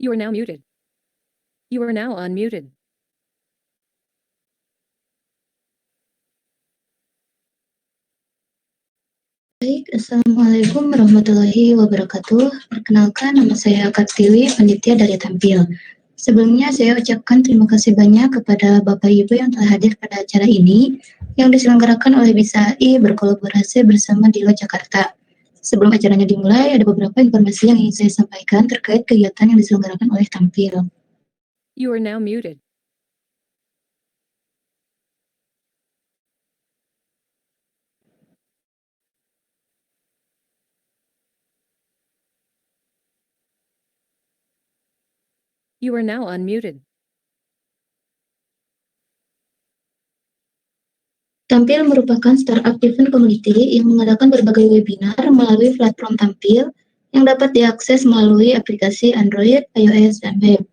You are now muted. You are now unmuted. Baik, Assalamualaikum warahmatullahi wabarakatuh. Perkenalkan, nama saya Kartiwi, panitia dari Tampil. Sebelumnya saya ucapkan terima kasih banyak kepada Bapak Ibu yang telah hadir pada acara ini yang diselenggarakan oleh BISA AI berkolaborasi bersama Dilo Jakarta. Sebelum acaranya dimulai, ada beberapa informasi yang ingin saya sampaikan terkait kegiatan yang diselenggarakan oleh Tampil. You are now muted. You are now unmuted. Tampil merupakan startup driven community yang mengadakan berbagai webinar melalui platform Tampil yang dapat diakses melalui aplikasi Android, iOS, dan web.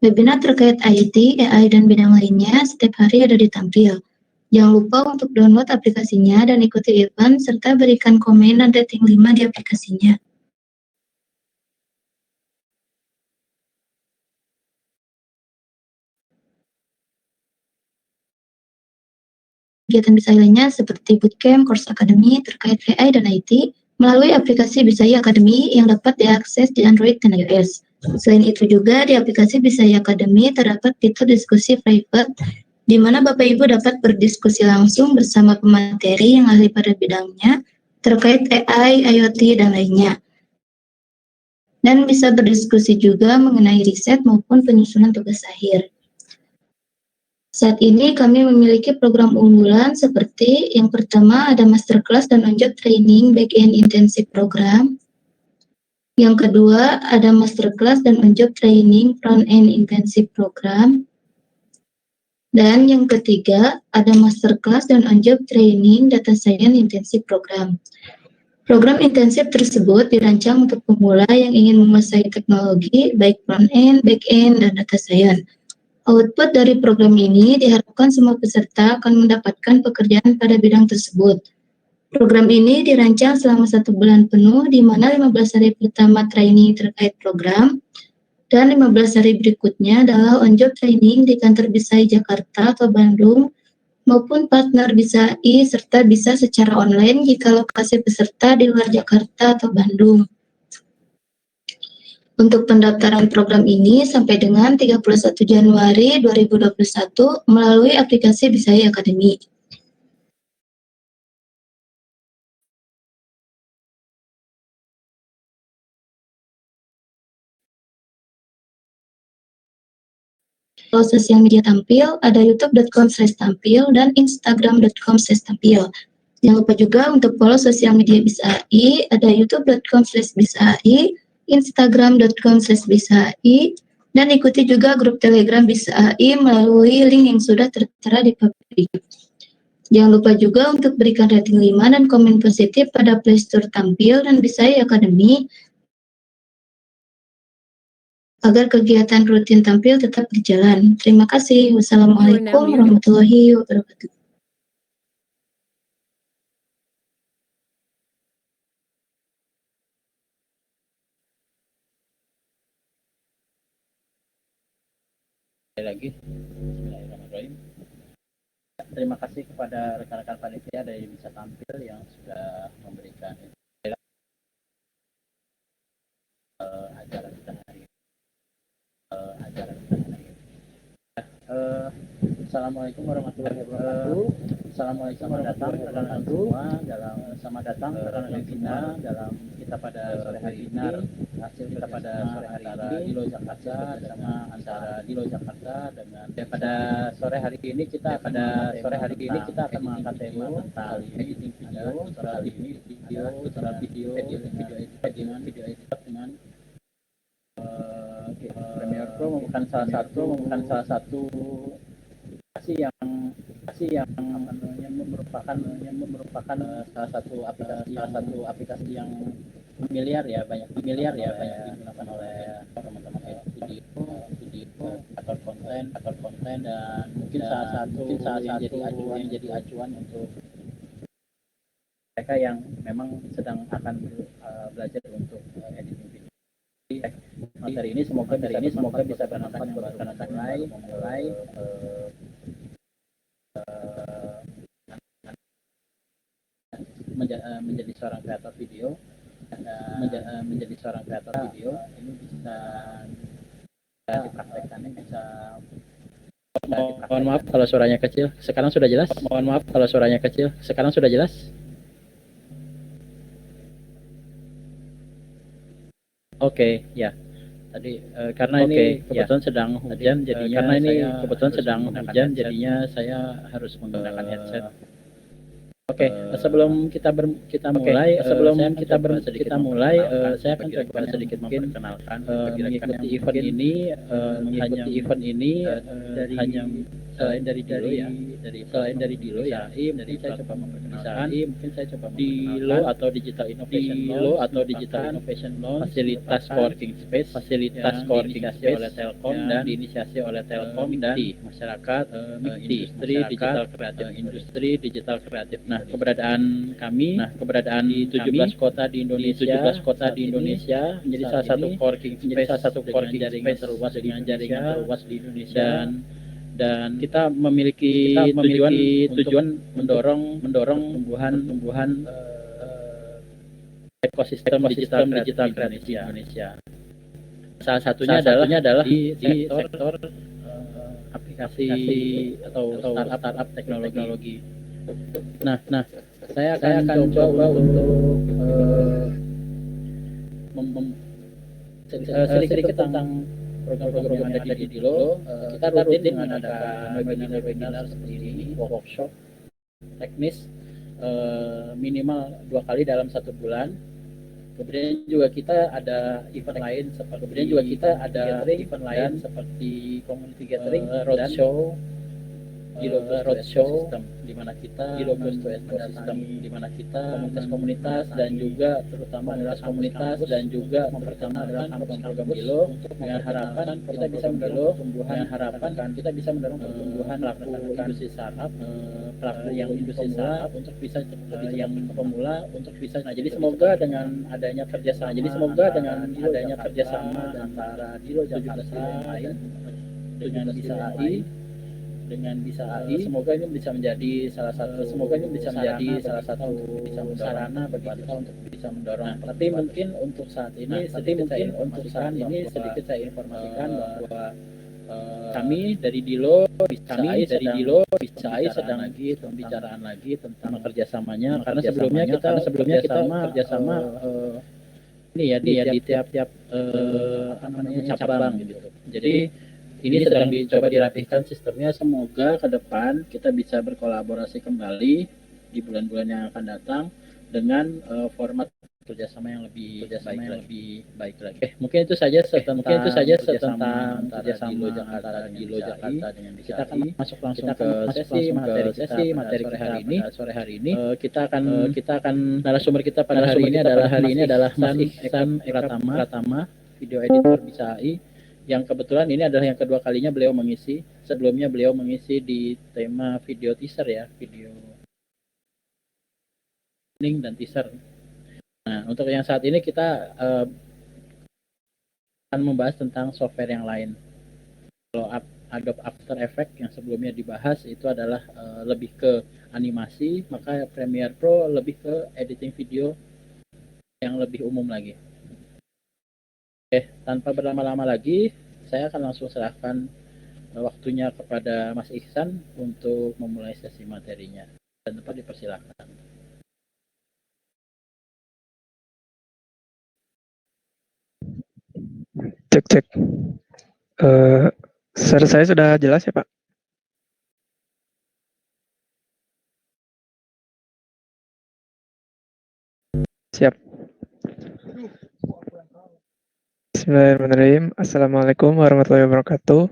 Webinar terkait IT, AI, dan bidang lainnya setiap hari ada di Tampil. Jangan lupa untuk download aplikasinya dan ikuti event serta berikan komen dan rating 5 di aplikasinya. Kegiatan BISA lainnya seperti bootcamp, course academy terkait AI dan IT melalui aplikasi BISA Academy yang dapat diakses di Android dan iOS. Selain itu juga di aplikasi BISA Academy terdapat fitur diskusi private di mana Bapak Ibu dapat berdiskusi langsung bersama pemateri yang ahli pada bidangnya terkait AI, IoT, dan lainnya. Dan bisa berdiskusi juga mengenai riset maupun penyusunan tugas akhir. Saat ini kami memiliki program unggulan seperti yang pertama ada masterclass dan on-job training back-end intensive program. Yang kedua ada masterclass dan on-job training front-end intensive program. Dan yang ketiga ada masterclass dan on-job training data science intensive program. Program intensif tersebut dirancang untuk pemula yang ingin menguasai teknologi baik front-end, back-end, dan data science. Output dari program ini diharapkan semua peserta akan mendapatkan pekerjaan pada bidang tersebut. Program ini dirancang selama 1 bulan penuh, di mana 15 hari pertama training terkait program, dan 15 hari berikutnya adalah on-job training di kantor BISA Jakarta atau Bandung, maupun partner BISA AI, serta bisa secara online jika lokasi peserta di luar Jakarta atau Bandung. Untuk pendaftaran program ini sampai dengan 31 Januari 2021 melalui aplikasi BISA Academy. Kalau sosial media Tampil, ada youtube.com/tampil dan instagram.com/tampil. Jangan lupa juga untuk follow sosial media BISA AI, ada youtube.com/BISA AI, instagram.com/BISA AI, dan ikuti juga grup Telegram BISA AI melalui link yang sudah tertera di publik. Jangan lupa juga untuk berikan rating 5 dan komen positif pada Play Store Tampil dan BISA Academy agar kegiatan rutin Tampil tetap berjalan. Terima kasih. Wassalamualaikum warahmatullahi wabarakatuh. Lagi, Bismillahirrahmanirrahim. Terima kasih kepada rekan-rekan panitia dari BISA Tampil yang sudah memberikan acara kita hari ini. Assalamualaikum warahmatullahi wabarakatuh. Assalamualaikum warahmatullahi wabarakatuh. Selamat datang rekan-rekan kita dalam kita pada sore hari ini. Hasil kita pada sore hari ini Dilo Jakarta bersama antara Dilo Jakarta dengan pada sore hari ini kita akan mengangkat tema tentang editing video, video editing dengan Premiere Pro merupakan salah satu aplikasi yang merupakan salah satu aplikasi yang miliar ya banyak digunakan oleh teman-teman video atau konten dan mungkin salah satu yang jadi acuan untuk mereka yang memang sedang akan belajar untuk editing video. Di materi ini semoga bisa bermanfaat buat rekan-rekan memulai menjadi seorang kreator video. Menjadi seorang kreator video ini bisa dipraktekkan, bisa. Mohon maaf kalau suaranya kecil. Sekarang sudah jelas? Mohon maaf kalau suaranya kecil. Sekarang sudah jelas? Oke, ya. Tadi karena ini kebetulan sedang hujan, jadinya karena ini kebetulan sedang hujan, jadinya saya harus menggunakan headset. Oke, sebelum kita mulai, saya akan coba sedikit memperkenalkan mengikuti event ini, selain dari Dilo ya, mungkin saya coba memperkenalkan Dilo atau Digital Innovation Lounge, fasilitas coworking space, oleh Telkom dan diinisiasi oleh Telkom dan di masyarakat, industri digital kreatif. Nah, keberadaan kami di 17 kota di Indonesia, menjadi salah satu coworking space terluas dengan jaringan terluas di Indonesia, dan kita memiliki tujuan mendorong pertumbuhan ekosistem digital kreatif di Indonesia. Salah satunya adalah di sektor aplikasi atau startup teknologi. Nah, saya akan coba untuk sedikit tentang program-program yang ada di Dilo. Kita rutin mengadakan webinar seperti ini, workshop teknis minimal 2 kali dalam 1 bulan. Kemudian juga kita ada event lain seperti community gathering, roadshow, Dilo roadshow, di mana kita komunitas dan juga terutama adalah komunitas dan juga memperkenalkan program-program Dilo dengan harapan kita bisa mendorong pertumbuhan pelaku industri startup, pelaku yang industri startup untuk bisa nah, jadi semoga dengan adanya kerjasama antara Dilo Jakarta yang lain dengan bisa AI, semoga ini bisa menjadi salah satu sarana bagi kita untuk bisa mendorong. Tapi mungkin untuk saat ini sedikit saya informasikan bahwa kami dari Dilo sedang lagi pembicaraan lagi tentang kerjasamanya, karena sebelumnya kita kerjasama ini ya di tiap-tiap cabang gitu. Jadi ini sedang dicoba dirapihkan sistemnya, semoga ke depan kita bisa berkolaborasi kembali di bulan-bulan yang akan datang dengan format kerjasama yang lebih baik lagi. Mungkin itu saja tentang kerjasama antara Dilo Jakarta dengan BCI. Kita akan masuk langsung ke sesi materi sore hari ini. Kita akan narasumber kita pada hari ini adalah Mas Ihsan Pratama, video editor BCI, yang kebetulan ini adalah yang kedua kalinya beliau mengisi. Sebelumnya beliau mengisi di tema video teaser ya, video link dan teaser. Nah, untuk yang saat ini kita akan membahas tentang software yang lain. Kalau Adobe After Effects yang sebelumnya dibahas itu adalah lebih ke animasi, maka Premiere Pro lebih ke editing video yang lebih umum lagi. Oke, tanpa berlama-lama lagi, saya akan langsung serahkan waktunya kepada Mas Ihsan untuk memulai sesi materinya. Dan tempat dipersilakan. Cek. Suara saya sudah jelas ya, Pak? Siap. Bismillahirrahmanirrahim. Assalamualaikum warahmatullahi wabarakatuh.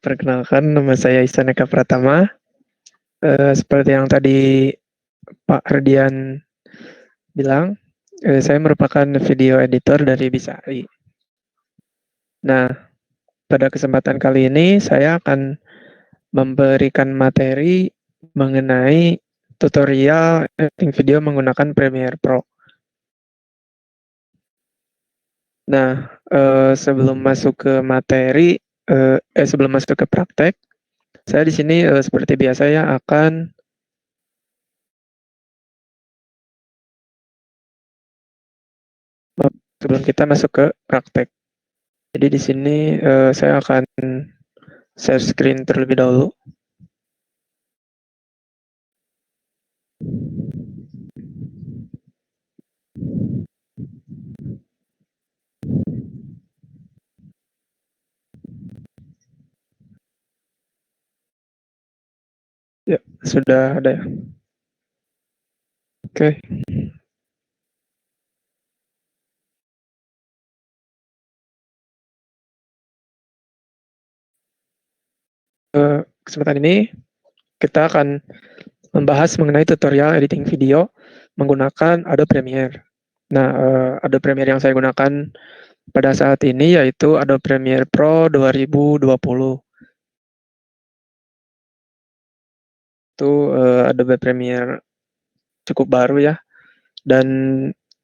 Perkenalkan, nama saya Ihsan Eka Pratama. Seperti yang tadi Pak Ardian bilang, saya merupakan video editor dari BCI. Nah, pada kesempatan kali ini saya akan memberikan materi mengenai tutorial editing video menggunakan Premiere Pro. Nah, sebelum masuk ke materi, sebelum masuk ke praktek, saya di sini seperti biasa ya akan sebelum kita masuk ke praktek. Jadi di sini saya akan share screen terlebih dahulu. Ya, sudah ada ya. Oke. Kesempatan ini kita akan membahas mengenai tutorial editing video menggunakan Adobe Premiere. Nah, Adobe Premiere yang saya gunakan pada saat ini yaitu Adobe Premiere Pro 2020. Itu Adobe Premiere cukup baru ya. Dan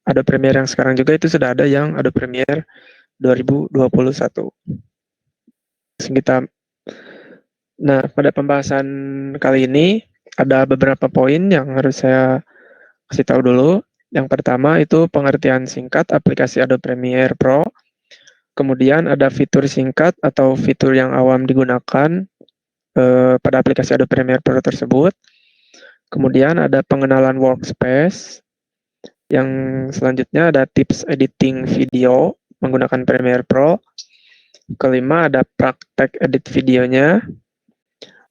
Adobe Premiere yang sekarang juga itu sudah ada yang Adobe Premiere 2021. Nah, pada pembahasan kali ini ada beberapa poin yang harus saya kasih tahu dulu. Yang pertama itu pengertian singkat aplikasi Adobe Premiere Pro. Kemudian ada fitur singkat atau fitur yang awam digunakan pada aplikasi Adobe Premiere Pro tersebut. Kemudian ada pengenalan workspace. Yang selanjutnya ada tips editing video menggunakan Premiere Pro. Kelima ada praktek edit videonya.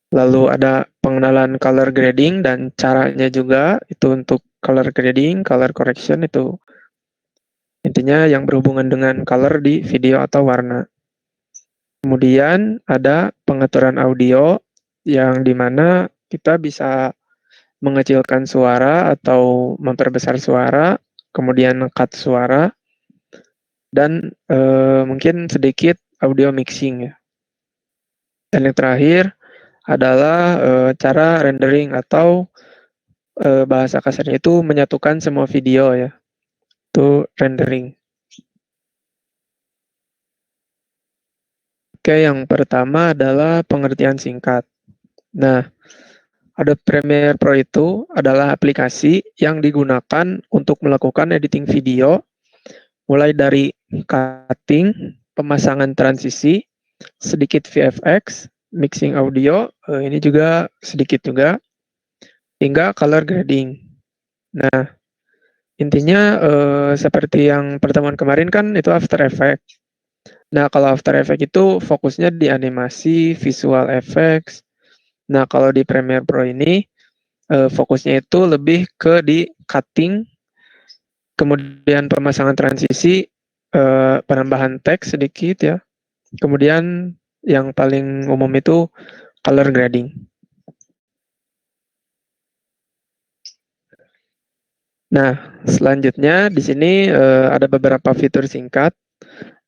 Lalu ada pengenalan color grading dan caranya juga itu untuk color grading, color correction itu intinya yang berhubungan dengan color di video atau warna. Kemudian ada pengaturan audio yang dimana kita bisa mengecilkan suara atau memperbesar suara, kemudian cut suara, dan mungkin sedikit audio mixing ya. Dan yang terakhir adalah cara rendering atau bahasa kasarnya itu menyatukan semua video ya. Itu rendering. Oke, yang pertama adalah pengertian singkat. Nah, Adobe Premiere Pro itu adalah aplikasi yang digunakan untuk melakukan editing video mulai dari cutting, pemasangan transisi, sedikit VFX, mixing audio, ini juga sedikit juga, hingga color grading. Nah, intinya seperti yang pertemuan kemarin kan itu After Effects. Nah, kalau After Effects itu fokusnya di animasi, visual effects. Nah, kalau di Premiere Pro ini fokusnya itu lebih ke di cutting, kemudian pemasangan transisi, penambahan teks sedikit ya. Kemudian yang paling umum itu color grading. Nah, selanjutnya di sini ada beberapa fitur singkat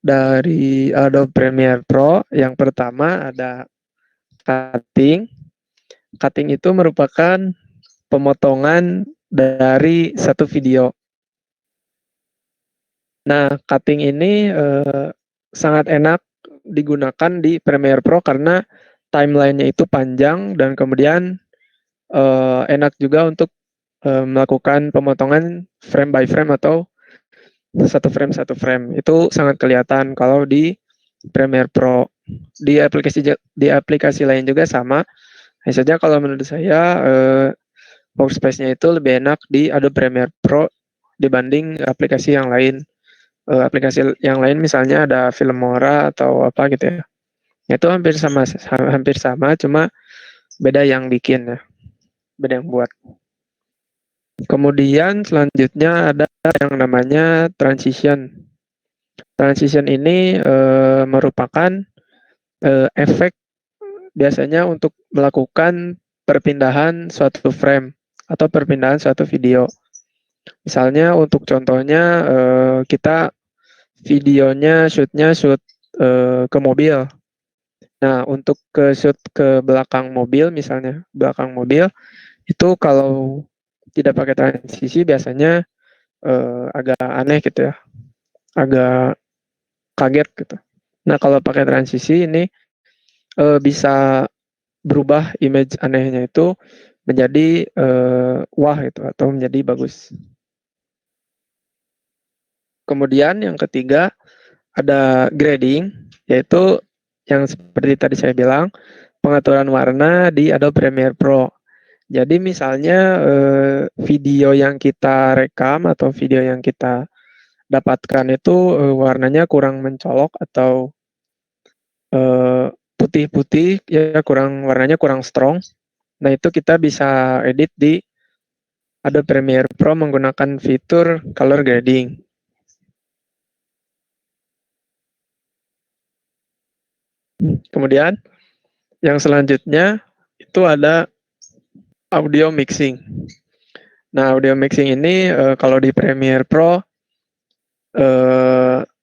dari Adobe Premiere Pro. Yang pertama ada cutting. Cutting itu merupakan pemotongan dari satu video. Nah, cutting ini sangat enak digunakan di Premiere Pro karena timeline-nya itu panjang dan kemudian enak juga untuk melakukan pemotongan frame by frame atau satu frame itu sangat kelihatan kalau di Premiere Pro. Di aplikasi lain juga sama. Hanya saja kalau menurut saya workspace-nya itu lebih enak di Adobe Premiere Pro dibanding aplikasi yang lain. Aplikasi yang lain misalnya ada Filmora atau apa gitu ya. Itu hampir sama, cuma beda yang bikin ya. Beda yang buat. Kemudian selanjutnya ada yang namanya transition. Transition ini merupakan efek biasanya untuk melakukan perpindahan suatu frame atau perpindahan suatu video. Misalnya untuk contohnya kita videonya shootnya shoot ke mobil. Nah, untuk ke shoot ke belakang mobil misalnya, belakang mobil itu kalau tidak pakai transisi biasanya agak aneh gitu ya. Agak kaget gitu. Nah, kalau pakai transisi ini bisa berubah image anehnya itu menjadi wah gitu atau menjadi bagus. Kemudian yang ketiga ada grading, yaitu yang seperti tadi saya bilang, pengaturan warna di Adobe Premiere Pro. Jadi misalnya video yang kita rekam atau video yang kita dapatkan itu warnanya kurang mencolok atau putih-putih, ya warnanya kurang strong. Nah, itu kita bisa edit di Adobe Premiere Pro menggunakan fitur color grading. Kemudian yang selanjutnya itu ada audio mixing. Nah, audio mixing ini kalau di Premiere Pro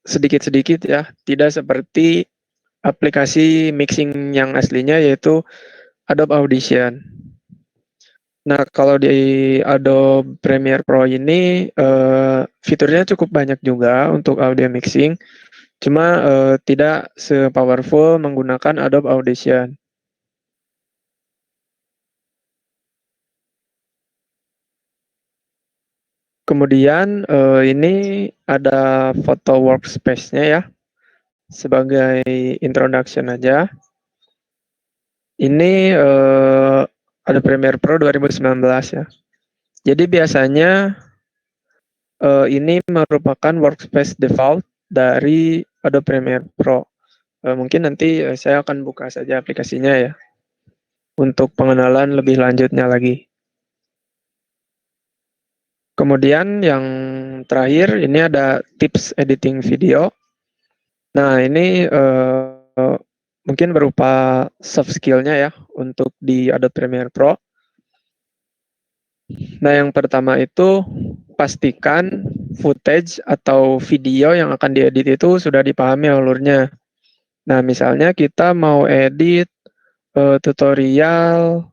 sedikit-sedikit ya, tidak seperti aplikasi mixing yang aslinya yaitu Adobe Audition. Nah, kalau di Adobe Premiere Pro ini fiturnya cukup banyak juga untuk audio mixing, cuma tidak se-powerful menggunakan Adobe Audition. Kemudian ini ada foto workspace-nya ya, sebagai introduction aja. Ini ada Premiere Pro 2019 ya. Jadi biasanya ini merupakan workspace default dari Adobe Premiere Pro. Mungkin nanti saya akan buka saja aplikasinya ya, untuk pengenalan lebih lanjutnya lagi. Kemudian yang terakhir ini ada tips editing video. Nah, ini mungkin berupa soft skill-nya ya untuk di Adobe Premiere Pro. Nah, yang pertama itu pastikan footage atau video yang akan diedit itu sudah dipahami alurnya. Nah, misalnya kita mau edit tutorial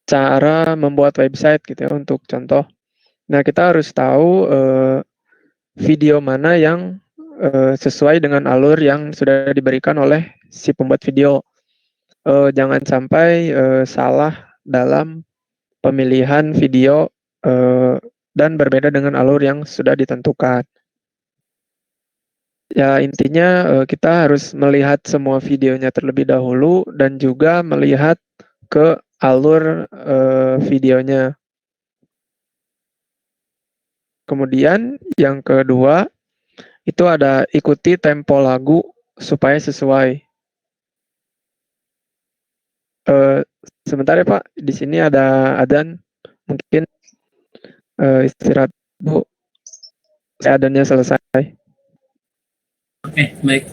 cara membuat website gitu ya untuk contoh. Nah, kita harus tahu video mana yang sesuai dengan alur yang sudah diberikan oleh si pembuat video. Jangan sampai salah dalam pemilihan video dan berbeda dengan alur yang sudah ditentukan. Ya, intinya kita harus melihat semua videonya terlebih dahulu dan juga melihat ke alur videonya. Kemudian yang kedua itu ada ikuti tempo lagu supaya sesuai. Sebentar ya Pak, di sini ada adzan, mungkin istirahat Bu, adzannya selesai. Oke, baik.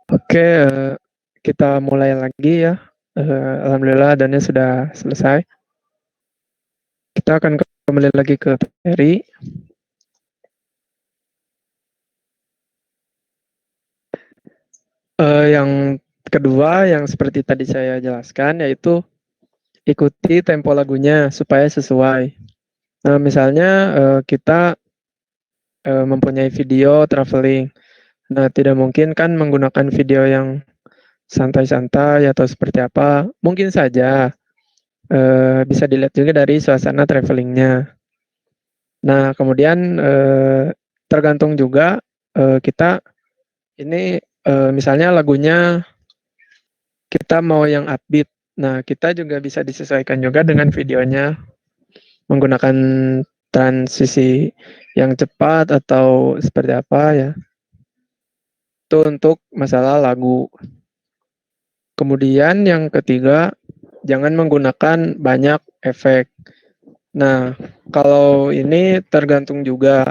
Oke, kita mulai lagi ya. Alhamdulillah adanya sudah selesai. Kita akan kembali lagi ke materi. Yang kedua yang seperti tadi saya jelaskan yaitu ikuti tempo lagunya supaya sesuai. Nah, misalnya kita mempunyai video traveling. Nah, tidak mungkin kan menggunakan video yang santai-santai atau seperti apa. Mungkin saja bisa dilihat juga dari suasana travelingnya. Nah, kemudian tergantung juga kita ini misalnya lagunya kita mau yang upbeat. Nah, kita juga bisa disesuaikan juga dengan videonya menggunakan transisi yang cepat atau seperti apa ya. Itu untuk masalah lagu. Kemudian yang ketiga, jangan menggunakan banyak efek. Nah, kalau ini tergantung juga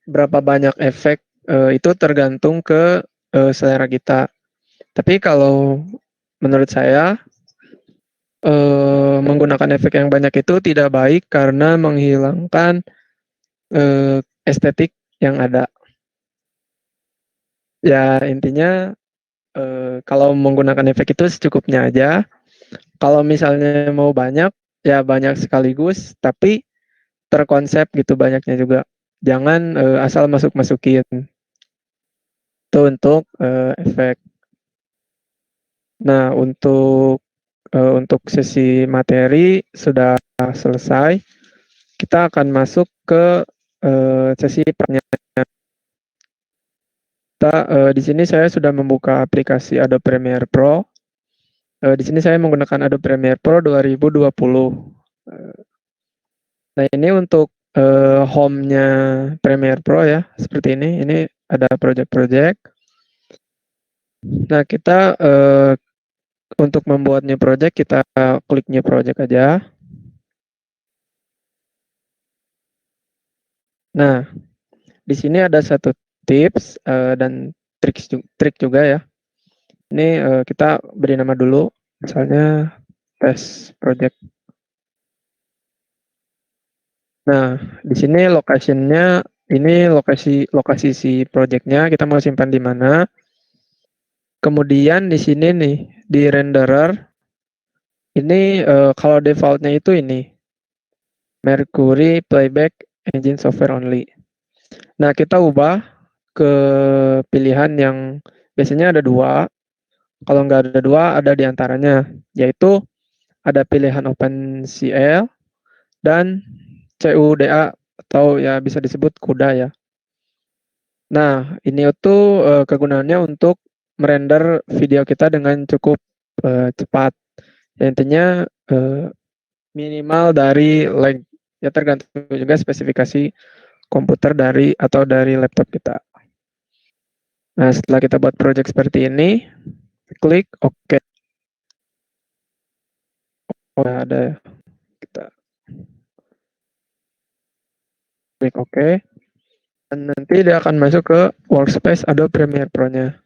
berapa banyak efek itu tergantung ke selera kita. Tapi kalau menurut saya menggunakan efek yang banyak itu tidak baik karena menghilangkan estetik yang ada. Ya intinya kalau menggunakan efek itu secukupnya aja. Kalau misalnya mau banyak, ya banyak sekaligus, tapi terkonsep gitu banyaknya juga. Jangan asal masuk-masukin. Itu untuk efek. Nah, untuk sesi materi sudah selesai. Kita akan masuk ke sesi pertanyaan. Di sini saya sudah membuka aplikasi Adobe Premiere Pro. Di sini saya menggunakan Adobe Premiere Pro 2020. Nah, ini untuk home-nya Premiere Pro ya, seperti ini. Ini ada project-project. Nah, kita untuk membuat new project, kita klik new project aja. Nah, di sini ada satu tips dan trik juga ya. Ini kita beri nama dulu, misalnya test project. Nah, di sini location-nya, ini lokasi si project-nya, kita mau simpan di mana. Kemudian di sini nih, di renderer, ini kalau default-nya itu ini, Mercury Playback Engine Software Only. Nah, kita ubah ke pilihan yang biasanya ada dua. Kalau nggak ada dua, ada di antaranya, yaitu ada pilihan OpenCL dan CUDA atau ya bisa disebut CUDA ya. Nah, ini tuh kegunaannya untuk merender video kita dengan cukup cepat. Ya, intinya minimal dari lag. Ya tergantung juga spesifikasi komputer atau dari laptop kita. Nah, setelah kita buat project seperti ini, klik OK. Oh, ada kita klik OK. Dan nanti dia akan masuk ke workspace Adobe Premiere Pro-nya.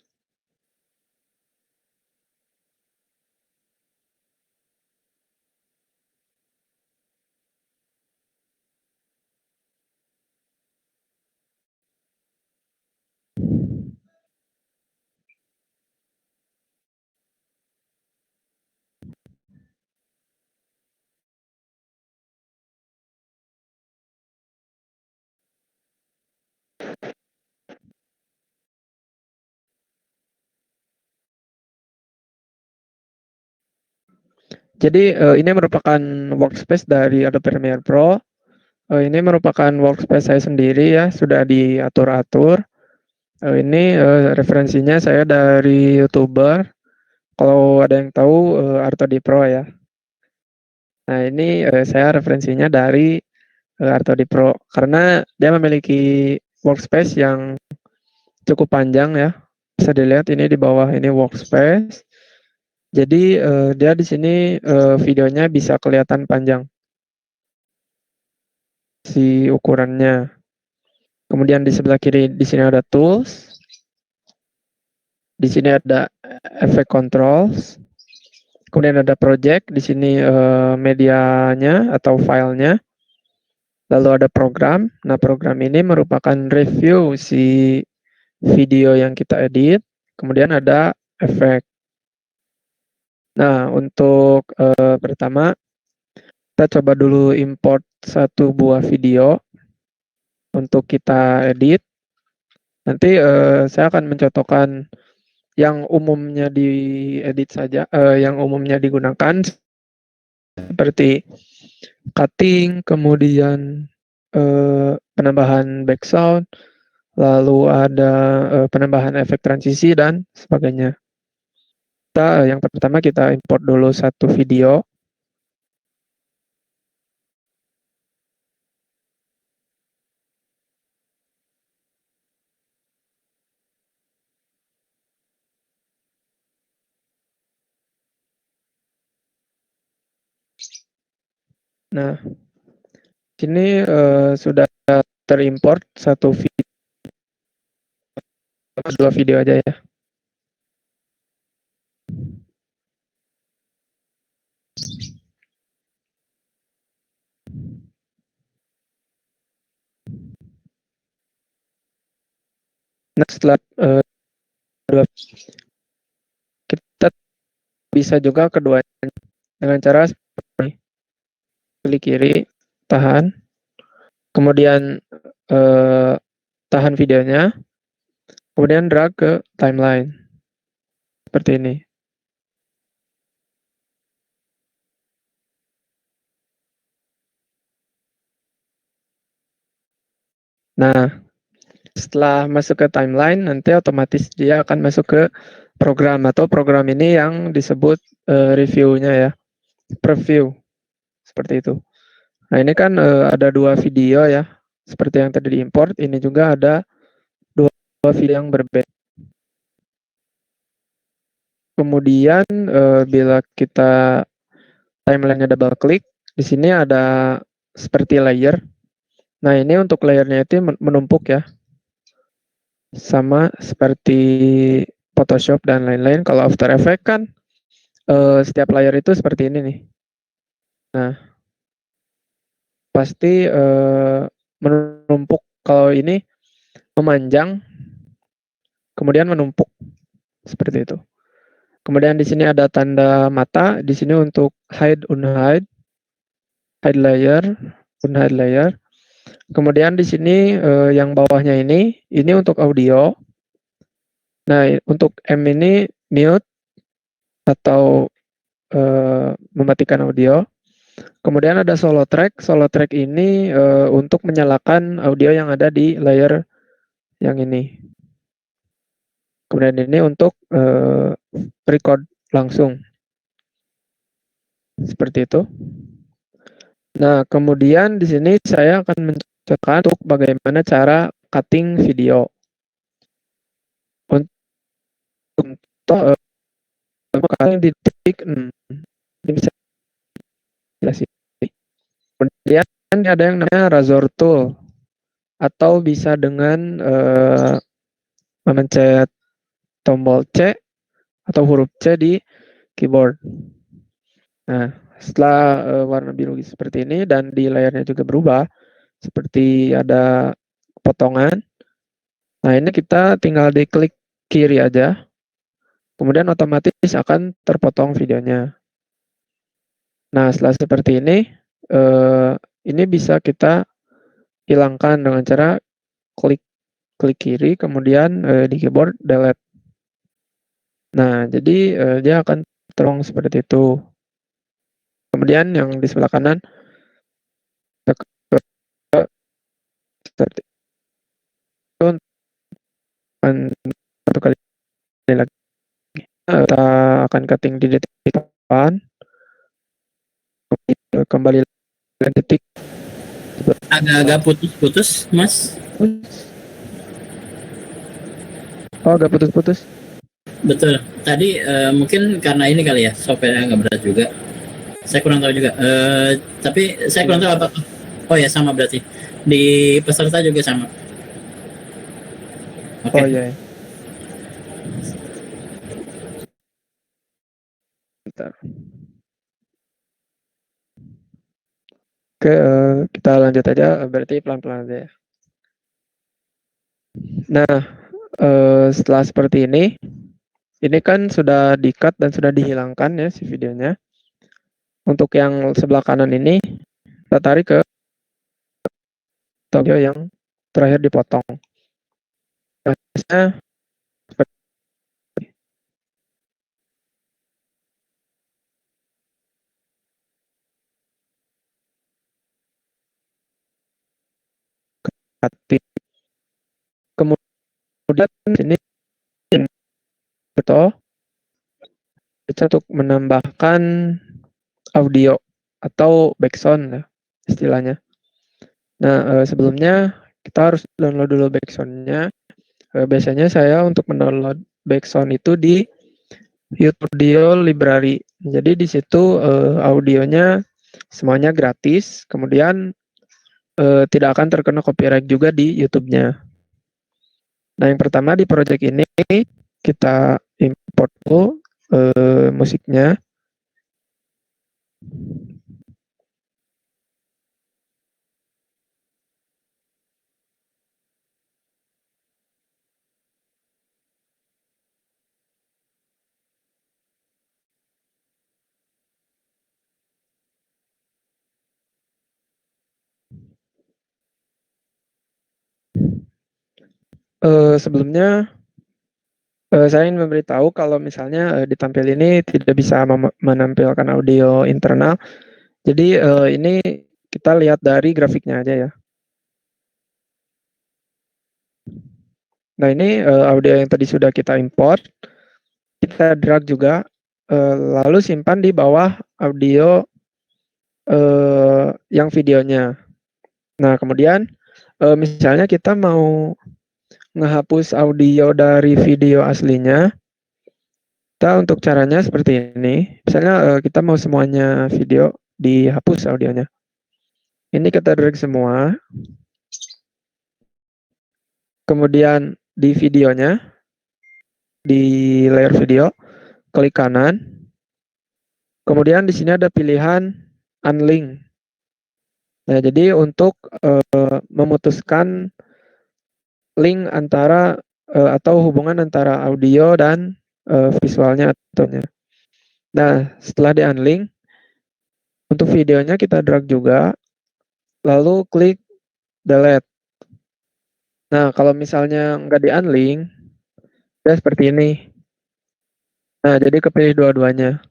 Jadi ini merupakan workspace dari Adobe Premiere Pro. Ini merupakan workspace saya sendiri ya, sudah diatur-atur. Ini referensinya saya dari YouTuber. Kalau ada yang tahu Artodi Pro ya. Nah, ini saya referensinya dari Artodi Pro karena dia memiliki workspace yang cukup panjang ya. Bisa dilihat ini di bawah ini workspace. Jadi dia di sini videonya bisa kelihatan panjang si ukurannya. Kemudian di sebelah kiri di sini ada tools. Di sini ada effect controls. Kemudian ada project, di sini medianya atau filenya. Lalu ada program. Nah, program ini merupakan review si video yang kita edit. Kemudian ada efek. Nah, untuk pertama, kita coba dulu import satu buah video untuk kita edit. Nanti saya akan mencontohkan yang umumnya diedit saja, yang umumnya digunakan seperti cutting, kemudian penambahan background, lalu ada penambahan efek transisi dan sebagainya. Yang pertama kita import dulu satu video. Nah, sini sudah terimport satu video, dua video aja ya. Nah, setelah kita bisa juga keduanya dengan cara seperti klik kiri, tahan, kemudian tahan videonya, kemudian drag ke timeline seperti ini. Nah, setelah masuk ke timeline, nanti otomatis dia akan masuk ke program, atau program ini yang disebut reviewnya ya, preview, seperti itu. Nah, ini kan ada dua video ya, seperti yang tadi diimport, ini juga ada dua video yang berbeda. Kemudian bila kita timeline-nya double klik, di sini ada seperti layer. Nah, ini untuk layernya itu menumpuk ya. Sama seperti Photoshop dan lain-lain. Kalau After Effects kan setiap layer itu seperti ini nih. Nah, pasti menumpuk. Kalau ini memanjang, kemudian menumpuk seperti itu. Kemudian di sini ada tanda mata. Di sini untuk hide, unhide, hide layer, unhide layer. Kemudian di sini yang bawahnya ini untuk audio. Nah, untuk M ini mute atau mematikan audio. Kemudian ada solo track. Solo track ini untuk menyalakan audio yang ada di layer yang ini. Kemudian ini untuk record langsung. Seperti itu. Nah, kemudian di sini saya akan mencontohkan untuk bagaimana cara cutting video. Untuk cutting di titik 6. Ini bisa jelasin. Kemudian ada yang namanya razor tool, atau bisa dengan memencet tombol C atau huruf C di keyboard. Nah, setelah warna biru seperti ini dan di layarnya juga berubah, seperti ada potongan. Nah, ini kita tinggal diklik kiri aja. Kemudian otomatis akan terpotong videonya. Nah, setelah seperti ini bisa kita hilangkan dengan cara klik kiri, kemudian di keyboard delete. Nah, jadi dia akan terong seperti itu. Kemudian yang di sebelah kanan seperti itu, satu kali lagi kita akan cutting di detik depan, kembali ke detik. Agak-agak putus-putus, Mas. Oh, agak putus-putus. Betul. Tadi mungkin karena ini kali ya, software nggak berat juga. Saya kurang tahu juga. Tapi saya kurang tahu apa. Oh ya, sama berarti. Di peserta juga sama. Oke. Oh iya. Bentar. Oke, kita lanjut aja, berarti pelan-pelan aja ya. Nah, setelah seperti ini kan sudah di-cut dan sudah dihilangkan ya si videonya. Untuk yang sebelah kanan ini, kita tarik ke video yang terakhir dipotong. Prosesnya seperti kemudian ini betul untuk menambahkan audio atau background ya, istilahnya. Nah, sebelumnya kita harus download dulu background-nya. Biasanya saya untuk mendownload background itu di YouTube Audio Library. Jadi di situ audionya semuanya gratis, kemudian tidak akan terkena copyright juga di YouTube-nya. Nah, yang pertama di project ini kita import dulu musiknya. Sebelumnya saya ingin memberitahu kalau misalnya di tampil ini tidak bisa menampilkan audio internal. Jadi ini kita lihat dari grafiknya aja ya. Nah, ini audio yang tadi sudah kita import, kita drag juga, lalu simpan di bawah audio yang videonya. Nah, kemudian misalnya kita mau ngehapus audio dari video aslinya, kita untuk caranya seperti ini. Misalnya kita mau semuanya video dihapus audionya. Ini kita drag semua. Kemudian di videonya, di layer video, klik kanan. Kemudian di sini ada pilihan unlink. Nah, jadi untuk memutuskan link antara atau hubungan antara audio dan visualnya ataunya. Nah, setelah di unlink, untuk videonya kita drag juga, lalu klik delete. Nah, kalau misalnya nggak di unlink, ya seperti ini. Nah, jadi kepilih dua-duanya.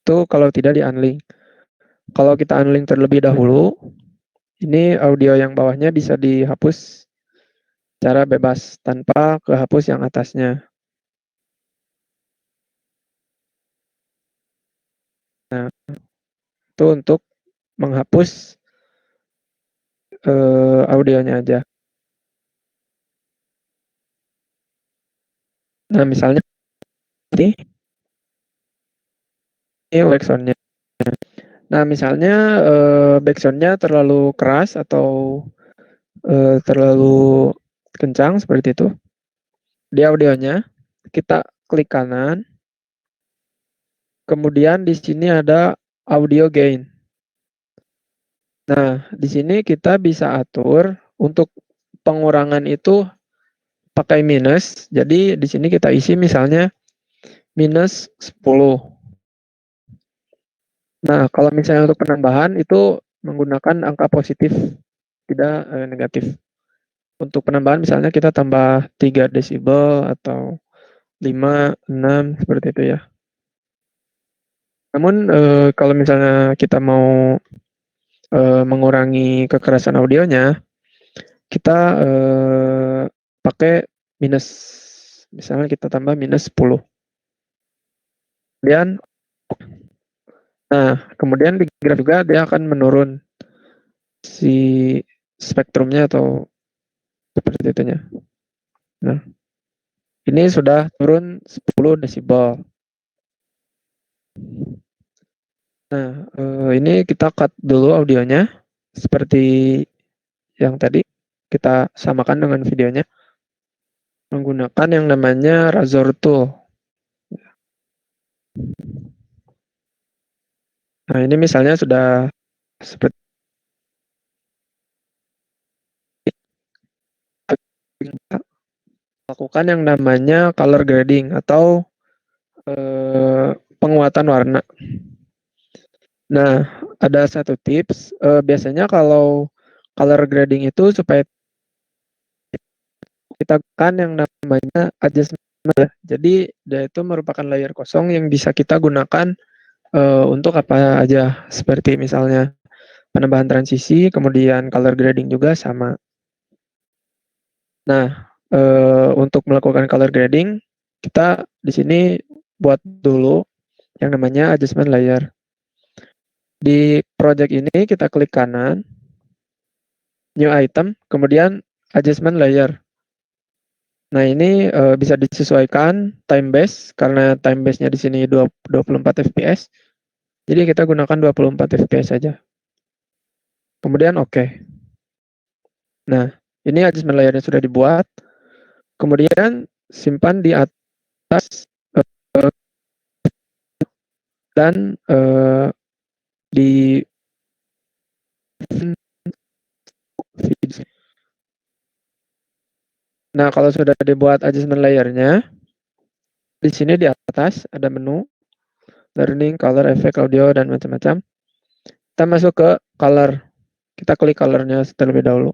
Itu kalau tidak di unlink. Kalau kita unlink terlebih dahulu, ini audio yang bawahnya bisa dihapus secara bebas tanpa kehapus yang atasnya. Nah, itu untuk menghapus audionya aja. Nah, misalnya ini backsound-nya. Nah, misalnya backsound-nya terlalu keras atau terlalu kencang seperti itu. Di audionya kita klik kanan. Kemudian di sini ada audio gain. Nah, di sini kita bisa atur untuk pengurangan itu pakai minus. Jadi di sini kita isi misalnya minus 10. Nah, kalau misalnya untuk penambahan itu menggunakan angka positif, tidak negatif. Untuk penambahan misalnya kita tambah 3 desibel atau 5, 6, seperti itu ya. Namun kalau misalnya kita mau mengurangi kekerasan audionya, kita pakai minus. Misalnya kita tambah minus 10. Kemudian di graf juga dia akan menurun si spektrumnya atau seperti itunya. Nah, ini sudah turun 10 desibel. Nah, ini kita cut dulu audionya seperti yang tadi kita samakan dengan videonya menggunakan yang namanya Razor Tool. Nah, ini misalnya sudah seperti lakukan yang namanya color grading atau penguatan warna. Nah, ada satu tips, biasanya kalau color grading itu supaya kita kan yang namanya adjustment ya. Jadi dia itu merupakan layer kosong yang bisa kita gunakan untuk apa aja, seperti misalnya penambahan transisi, kemudian color grading juga sama. Nah, untuk melakukan color grading, kita di sini buat dulu yang namanya adjustment layer. Di project ini kita klik kanan, new item, kemudian adjustment layer. Nah, ini bisa disesuaikan time base karena time base-nya di sini 24 fps. Jadi kita gunakan 24 fps saja. Kemudian oke. Nah, ini adjustment layer-nya sudah dibuat. Kemudian simpan di atas dan di feed. Nah, kalau sudah dibuat adjustment layer-nya, di sini di atas ada menu learning, color, effect, audio, dan macam-macam. Kita masuk ke color. Kita klik color-nya terlebih dahulu.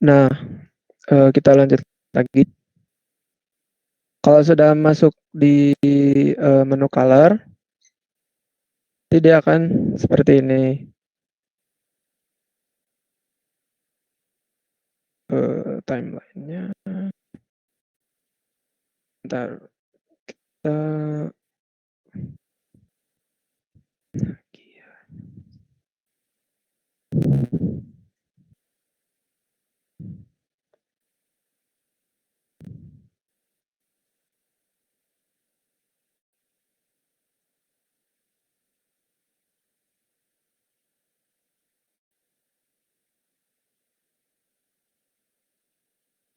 Nah, kita lanjut lagi. Kalau sudah masuk di menu color, dia akan seperti ini. Timeline-nya. Bentar. Kita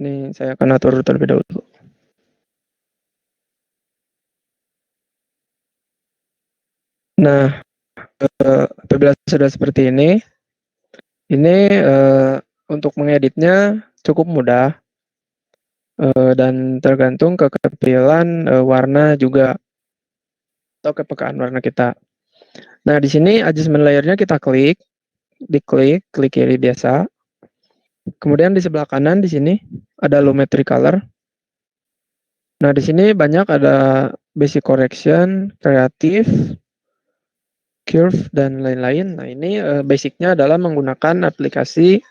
ini saya akan atur terlebih dahulu. Nah, apabila sudah seperti ini untuk mengeditnya cukup mudah dan tergantung keterampilan warna juga atau kepekaan warna kita. Nah, di sini adjustment layer-nya kita klik kiri biasa. Kemudian di sebelah kanan di sini ada Lumetri Color. Nah, di sini banyak ada basic correction, kreatif, curve, dan lain-lain. Nah, ini basicnya adalah menggunakan aplikasi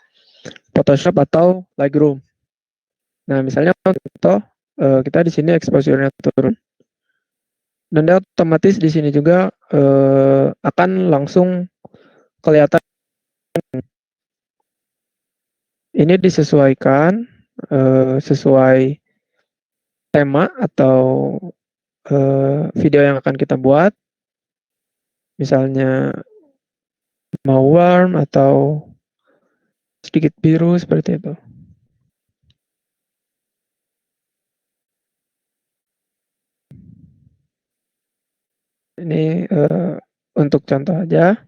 Photoshop atau Lightroom. Nah, misalnya contoh kita di sini exposure-nya turun. Dan dia otomatis di sini juga akan langsung kelihatan. Ini disesuaikan sesuai tema atau video yang akan kita buat. Misalnya mau warm atau sedikit biru seperti itu. Ini untuk contoh aja.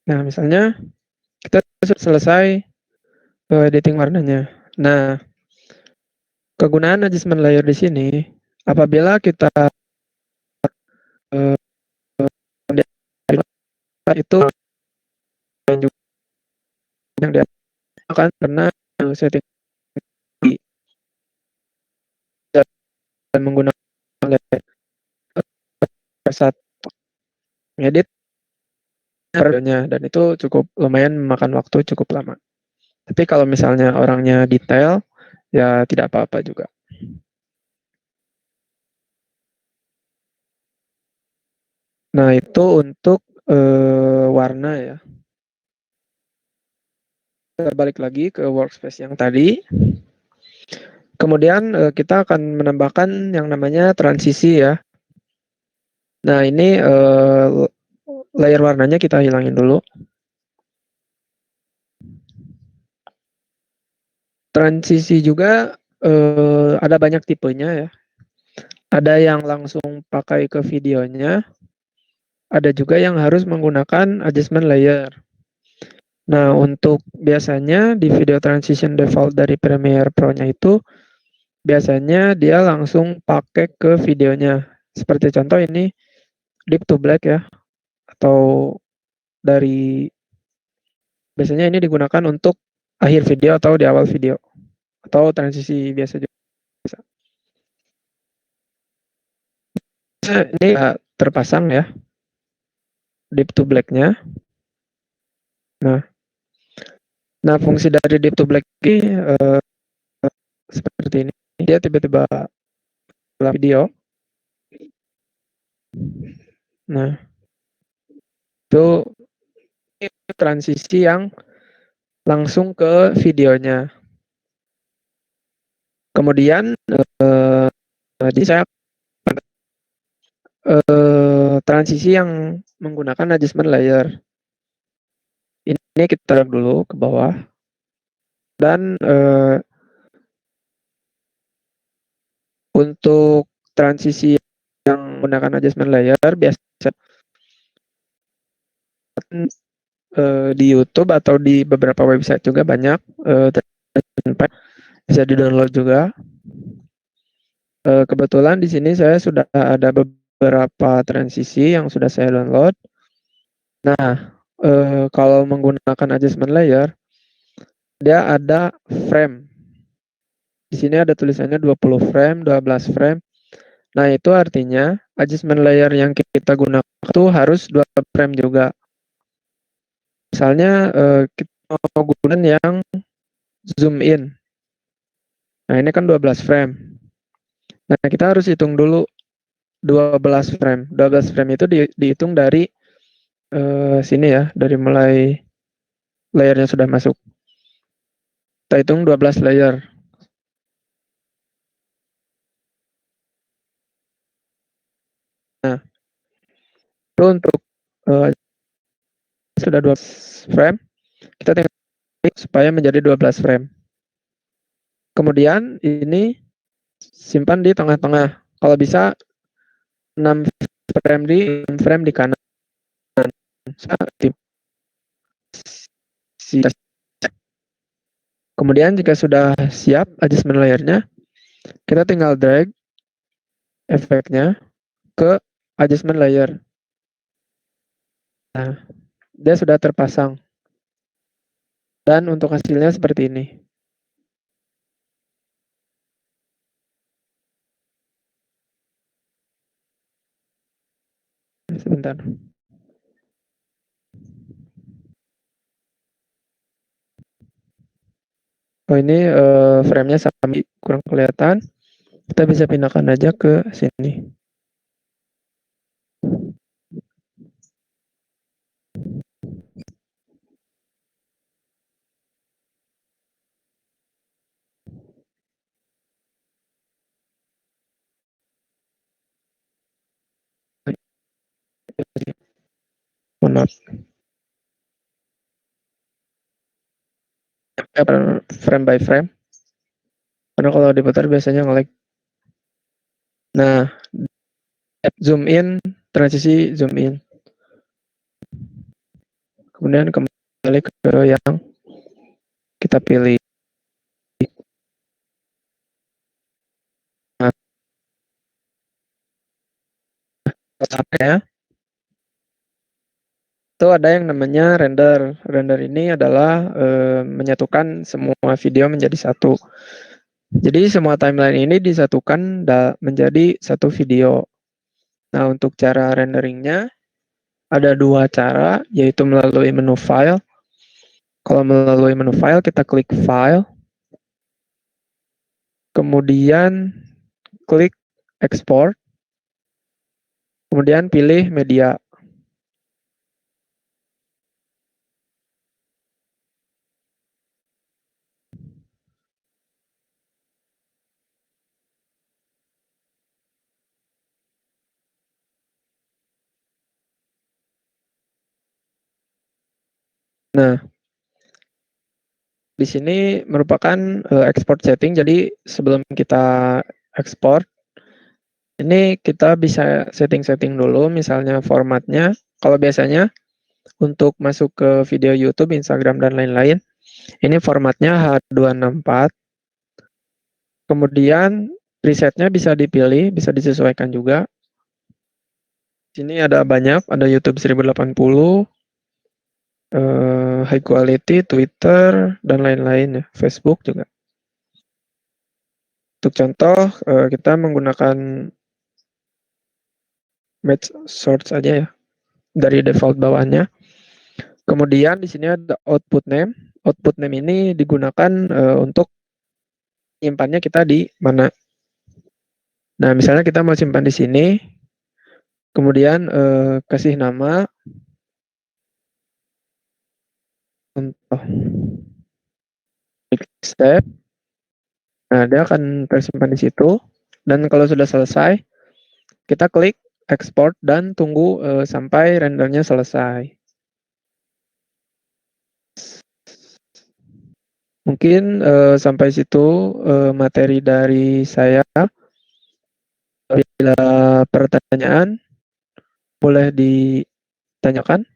Nah, misalnya kita sudah selesai editing warnanya. Nah, kegunaan adjustment layer di sini, apabila kita itu yang diakan karena setting dan menggunakan saat edit dan itu cukup lumayan memakan waktu cukup lama. Tapi kalau misalnya orangnya detail, ya tidak apa-apa juga. Nah, Nah, itu untuk warna ya. Kita balik lagi ke workspace yang tadi. Kemudian kita akan menambahkan yang namanya transisi ya. Nah, ini layer warnanya kita hilangin dulu. Transisi juga ada banyak tipenya ya. Ada yang langsung pakai ke videonya. Ada juga yang harus menggunakan adjustment layer. Nah, untuk biasanya di video transition default dari Premiere Pro-nya itu biasanya dia langsung pakai ke videonya. Seperti contoh ini Deep to Black ya. Atau dari biasanya ini digunakan untuk akhir video atau di awal video. Atau transisi biasa juga bisa. Ini terpasang ya. Deep to Black-nya. Nah, fungsi dari Deep to Black ini seperti ini. Dia tiba-tiba dalam video. Nah, itu transisi yang langsung ke videonya. Kemudian tadi saya transisi yang menggunakan adjustment layer. Ini kita drag dulu ke bawah. Dan untuk transisi yang menggunakan adjustment layer biasa di YouTube atau di beberapa website juga banyak bisa di-download juga. Kebetulan di sini saya sudah ada beberapa transisi yang sudah saya download. Nah, kalau menggunakan adjustment layer, dia ada frame. Di sini ada tulisannya 20 frame, 12 frame. Nah, itu artinya adjustment layer yang kita gunakan itu harus 2 frame juga. Misalnya kita mau gunakan yang zoom in. Nah, ini kan 12 frame. Nah, kita harus hitung dulu 12 frame. 12 frame itu dihitung dari sini ya, dari mulai layernya sudah masuk. Kita hitung 12 layer. Nah, itu untuk sudah 12 frame, kita tinggal supaya menjadi 12 frame. Kemudian ini simpan di tengah-tengah. Kalau bisa 6 frame di 6 frame di kanan. Kemudian jika sudah siap adjustment layernya, kita tinggal drag efeknya ke adjustment layer. Nah, dia sudah terpasang. Dan untuk hasilnya seperti ini. Sebentar. Oh, ini frame-nya sama kurang kelihatan. Kita bisa pindahkan aja ke sini. Maaf. Frame by frame. Karena kalau diputar biasanya nge-lag. Nah, zoom in, transisi zoom in. Kemudian kembali ke yang kita pilih. Nah, ya. Itu ada yang namanya render. Render ini adalah menyatukan semua video menjadi satu. Jadi semua timeline ini disatukan menjadi satu video. Nah, untuk cara renderingnya ada 2 cara, yaitu melalui menu file. Kalau melalui menu file, kita klik file. Kemudian klik export. Kemudian pilih media. Nah, di sini merupakan export setting. Jadi sebelum kita ekspor, ini kita bisa setting-setting dulu, misalnya formatnya. Kalau biasanya untuk masuk ke video YouTube, Instagram, dan lain-lain, ini formatnya H264. Kemudian presetnya bisa dipilih, bisa disesuaikan juga. Sini ada banyak, ada YouTube 1080, high quality, Twitter, dan lain-lain ya, Facebook juga. Untuk contoh, kita menggunakan match source aja ya, dari default bawaannya. Kemudian di sini ada output name. Output name ini digunakan untuk simpannya kita di mana. Nah, misalnya kita mau simpan di sini, kemudian kasih nama contoh step. Nah, dia akan tersimpan di situ. Dan kalau sudah selesai, kita klik export dan tunggu sampai rendernya selesai. Mungkin sampai situ materi dari saya. Bila pertanyaan, boleh ditanyakan.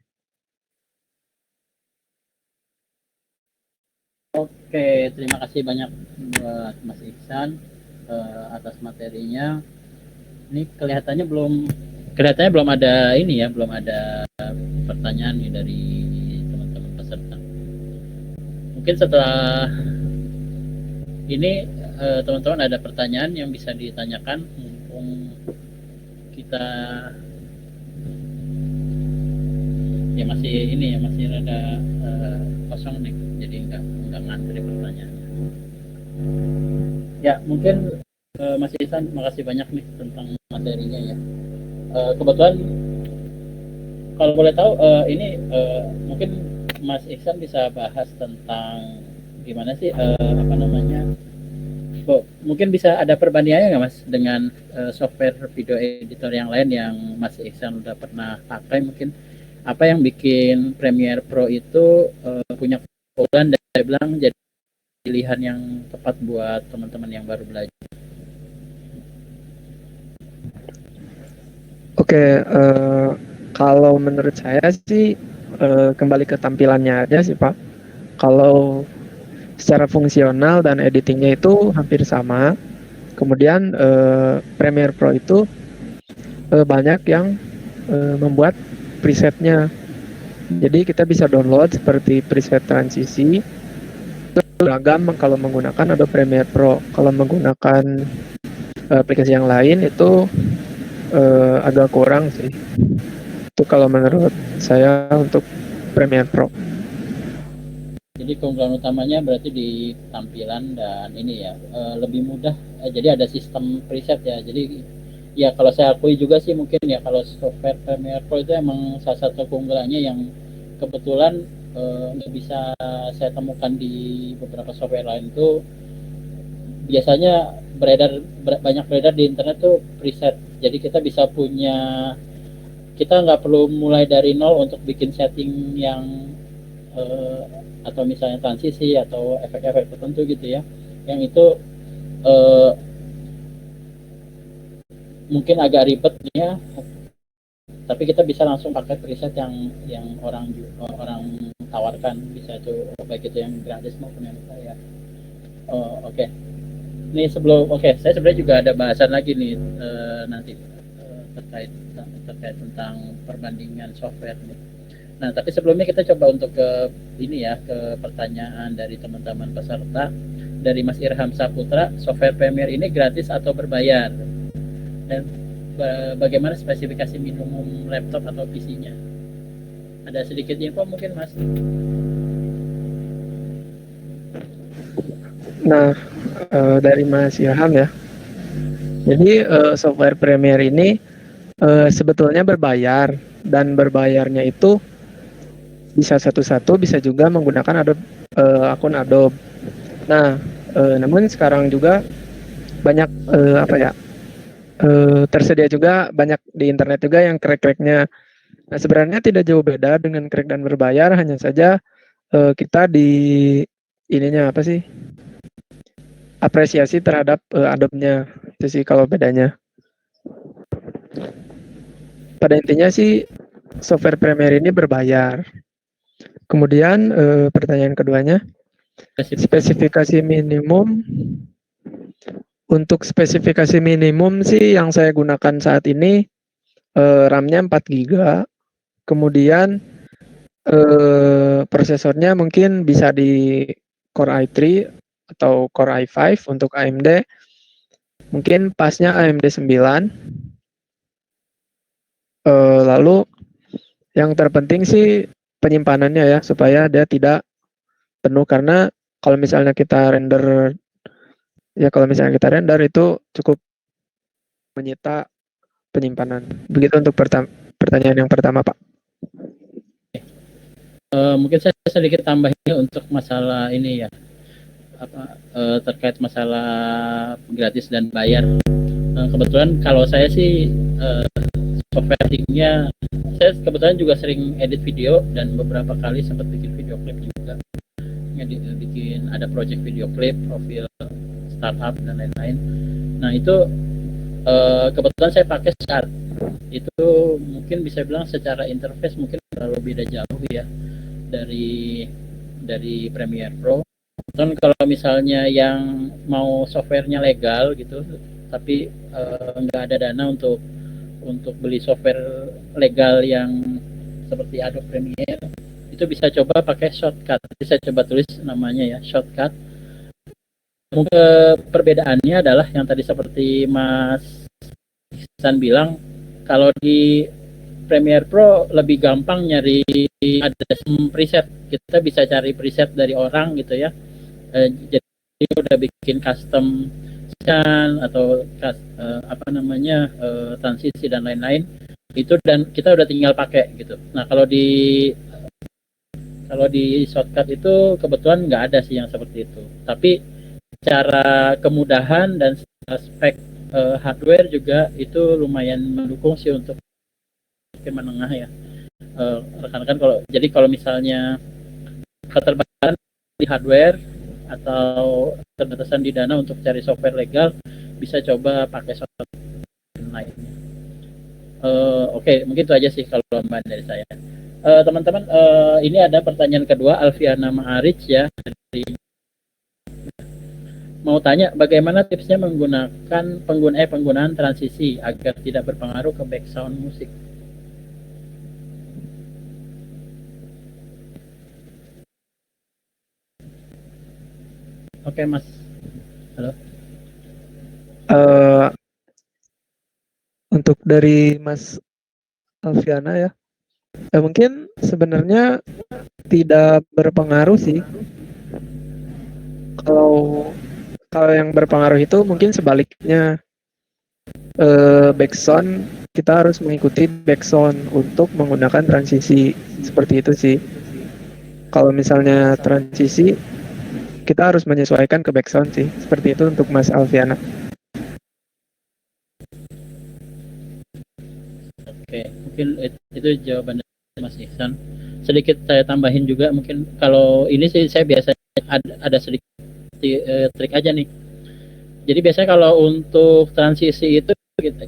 Oke, terima kasih banyak buat Mas Iksan atas materinya. Ini kelihatannya belum ada ini ya, belum ada pertanyaan nih dari teman-teman peserta. Mungkin setelah ini teman-teman ada pertanyaan yang bisa ditanyakan, mumpung kita ya masih ini ya, masih rada kosong nih, jadi nggak ngantri pertanyaannya. Ya mungkin Mas Ihsan, makasih banyak nih tentang materinya ya. Kebetulan kalau boleh tahu ini mungkin Mas Ihsan bisa bahas tentang gimana sih apa namanya, mungkin bisa ada perbandingannya nggak Mas dengan software video editor yang lain yang Mas Ihsan udah pernah pakai? Mungkin apa yang bikin Premiere Pro itu punya keunggulan dan saya bilang jadi pilihan yang tepat buat teman-teman yang baru belajar. Oke, kalau menurut saya sih kembali ke tampilannya aja sih Pak. Kalau secara fungsional dan editingnya itu hampir sama. Kemudian Premiere Pro itu banyak yang membuat presetnya. Jadi kita bisa download seperti preset transisi. Beragam kalau menggunakan Adobe Premiere Pro. Kalau menggunakan aplikasi yang lain itu agak kurang sih. Itu kalau menurut saya untuk Premiere Pro. Jadi keunggulan utamanya berarti di tampilan dan ini ya lebih mudah. Jadi ada sistem preset ya. Jadi ya kalau saya akui juga sih mungkin ya kalau software Premiere Pro itu emang salah satu keunggulannya yang kebetulan nggak bisa saya temukan di beberapa software lain itu. Biasanya banyak beredar di internet tuh preset. Jadi kita bisa punya, kita nggak perlu mulai dari nol untuk bikin setting yang atau misalnya transisi atau efek-efek tertentu gitu ya, yang itu mungkin agak ribet ya, tapi kita bisa langsung pakai preset yang orang tawarkan, bisa itu baik itu yang gratis maupun yang bayar. Oke. Nih saya sebenarnya juga ada bahasan lagi nih nanti terkait tentang perbandingan software nih. Nah, tapi sebelumnya kita coba untuk ke ini ya, ke pertanyaan dari teman-teman peserta. Dari Mas Irham Saputra, software Premiere ini gratis atau berbayar? Dan bagaimana spesifikasi minimum laptop atau PC-nya? Ada sedikit info mungkin, Mas? Nah, dari Mas Irham ya. Jadi software Premiere ini Sebetulnya berbayar, dan berbayarnya itu bisa satu-satu, bisa juga menggunakan akun Adobe. Nah, namun sekarang juga banyak tersedia juga banyak di internet juga yang crack-cracknya. Nah, sebenarnya tidak jauh beda dengan crack dan berbayar, hanya saja kita di ininya apa sih? Apresiasi terhadap Adobe-nya. Itu sih kalau bedanya. Pada intinya sih software Premiere ini berbayar. Kemudian pertanyaan keduanya, spesifikasi minimum. Untuk spesifikasi minimum sih yang saya gunakan saat ini RAM-nya 4 GB. Kemudian prosesornya mungkin bisa di Core i3 atau Core i5 untuk AMD. Mungkin pasnya AMD 9. Lalu yang terpenting sih penyimpanannya ya, supaya dia tidak penuh, karena kalau misalnya kita render itu cukup menyita penyimpanan. Begitu untuk pertanyaan yang pertama, Pak. Mungkin saya sedikit tambahin untuk masalah ini ya, terkait masalah gratis dan bayar. Kebetulan kalau saya sih software editingnya, saya kebetulan juga sering edit video dan beberapa kali sempat bikin video klip juga. Bikin ada project video klip, profil startup dan lain-lain. Nah itu kebetulan saya pakai Start. Itu mungkin bisa bilang secara interface mungkin terlalu beda jauh ya dari Premiere Pro. Dan kalau misalnya yang mau softwarenya legal gitu, tapi nggak ada dana untuk beli software legal yang seperti Adobe Premiere, itu bisa coba pakai Shortcut. Bisa coba tulis namanya ya, Shortcut. Mungkin perbedaannya adalah yang tadi seperti Mas Ihsan bilang, kalau di Premiere Pro lebih gampang nyari, ada preset. Kita bisa cari preset dari orang gitu ya. Jadi udah bikin custom atau transisi dan lain-lain itu, dan kita udah tinggal pakai gitu. Nah kalau di Shortcut itu kebetulan nggak ada sih yang seperti itu, tapi cara kemudahan dan spek hardware juga itu lumayan mendukung sih untuk menengah ya, rekan-rekan. Kalau misalnya keterbatasan di hardware atau keterbatasan di dana untuk cari software legal, bisa coba pakai software lainnya. Oke, mungkin itu aja sih kalau tambahan dari saya. Teman-teman, ini ada pertanyaan kedua, Alfiana Ma'arij ya, mau tanya bagaimana tipsnya menggunakan penggunaan transisi agar tidak berpengaruh ke background musik. Oke, Mas. Halo. Untuk dari Mas Alfiana ya, mungkin sebenarnya tidak berpengaruh sih. Kalau yang berpengaruh itu mungkin sebaliknya, backsound kita harus mengikuti backsound untuk menggunakan transisi, seperti itu sih. Kalau misalnya transisi kita harus menyesuaikan ke backsound sih, seperti itu untuk Mas Alfiana. Oke, mungkin itu jawaban dari Mas Ihsan. Sedikit saya tambahin juga, mungkin kalau ini sih saya biasanya ada sedikit trik aja nih. Jadi biasanya kalau untuk transisi itu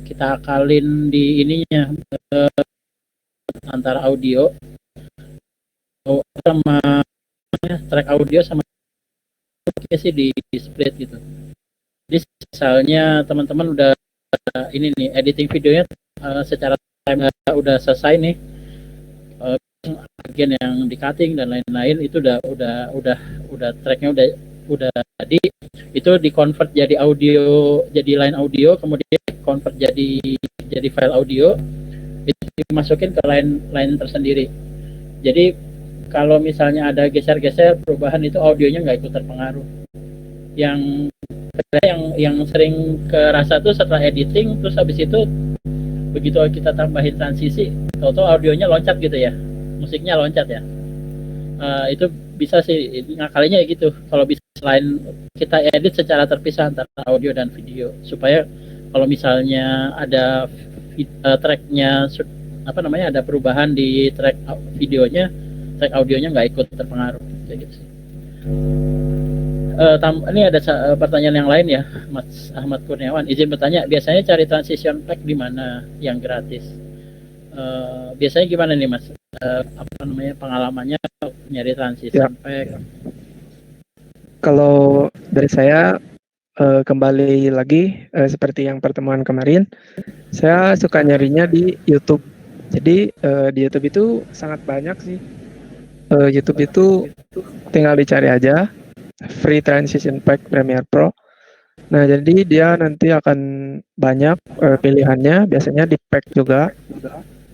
kita akalin di ininya, antara audio sama track audio sama sih di split gitu. Jadi misalnya teman-teman udah ini nih editing videonya secara time udah selesai nih, bagian yang di cutting dan lain-lain itu udah tracknya udah jadi, itu di convert jadi audio, jadi line audio, kemudian convert jadi file audio, itu dimasukin ke line tersendiri. Jadi kalau misalnya ada geser-geser perubahan, itu audionya nggak ikut terpengaruh. Yang sering kerasa tuh setelah editing, terus habis itu begitu kita tambahin transisi, tahu-tahu audionya loncat gitu ya, musiknya loncat ya. Itu bisa sih ngakalinya gitu. Kalau bisa selain kita edit secara terpisah antara audio dan video, supaya kalau misalnya ada tracknya apa namanya ada perubahan di track videonya, track audionya nggak ikut terpengaruh kayak gitu sih. Ini ada pertanyaan yang lain ya, Mas Ahmad Kurniawan. Izin bertanya, biasanya cari transition pack di mana yang gratis? Biasanya gimana nih Mas? Apa namanya pengalamannya nyari transition pack? Kalau dari saya kembali lagi seperti yang pertemuan kemarin, saya suka nyarinya di YouTube. Jadi di YouTube itu sangat banyak sih. YouTube itu tinggal dicari aja free transition pack Premiere Pro. Nah, jadi dia nanti akan banyak pilihannya, biasanya di pack juga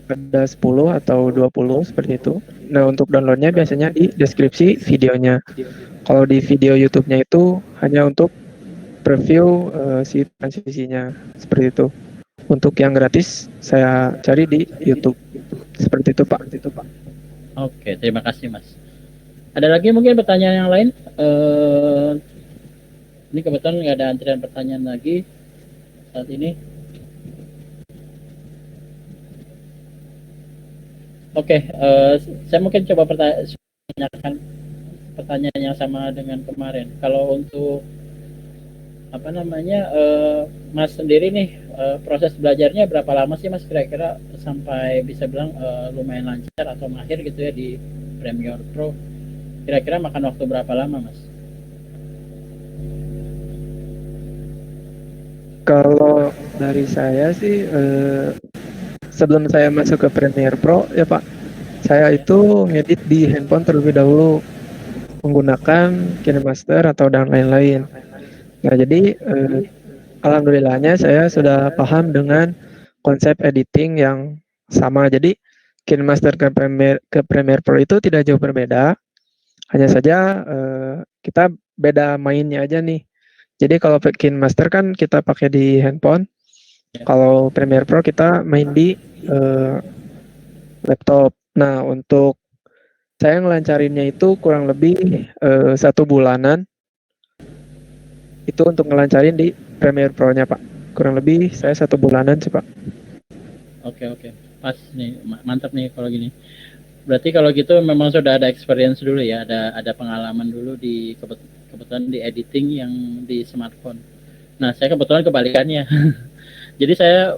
ada 10 atau 20 seperti itu. Nah, untuk downloadnya biasanya di deskripsi videonya. Kalau di video YouTube-nya itu hanya untuk preview si transisinya seperti itu. Untuk yang gratis saya cari di YouTube. Seperti itu, Pak. Oke, terima kasih Mas. Ada lagi mungkin pertanyaan yang lain? Ini kebetulan nggak ada antrian pertanyaan lagi saat ini. Oke, saya mungkin coba menanyakan pertanyaan yang sama dengan kemarin. Kalau untuk apa namanya, Mas sendiri nih, proses belajarnya berapa lama sih Mas kira-kira sampai bisa bilang lumayan lancar atau mahir gitu ya di Premiere Pro? Kira-kira makan waktu berapa lama Mas? Kalau dari saya sih sebelum saya masuk ke Premiere Pro ya Pak, saya itu ngedit di handphone terlebih dahulu menggunakan KineMaster atau dan lain-lain. Nah, jadi alhamdulillahnya saya sudah paham dengan konsep editing yang sama. Jadi KineMaster ke Premiere Pro itu tidak jauh berbeda. Hanya saja kita beda mainnya aja nih. Jadi kalau KineMaster kan kita pakai di handphone. Kalau Premiere Pro kita main di laptop. Nah, untuk saya ngelancarinnya itu kurang lebih 1 bulanan. Itu untuk ngelancarin di Premiere Pro-nya, Pak. Kurang lebih saya 1 bulanan sih, Pak. Oke. Pas nih, mantap nih kalau gini. Berarti kalau gitu memang sudah ada experience dulu ya, ada pengalaman dulu di kebetulan di editing yang di smartphone. Nah, saya kebetulan kebalikannya. Jadi saya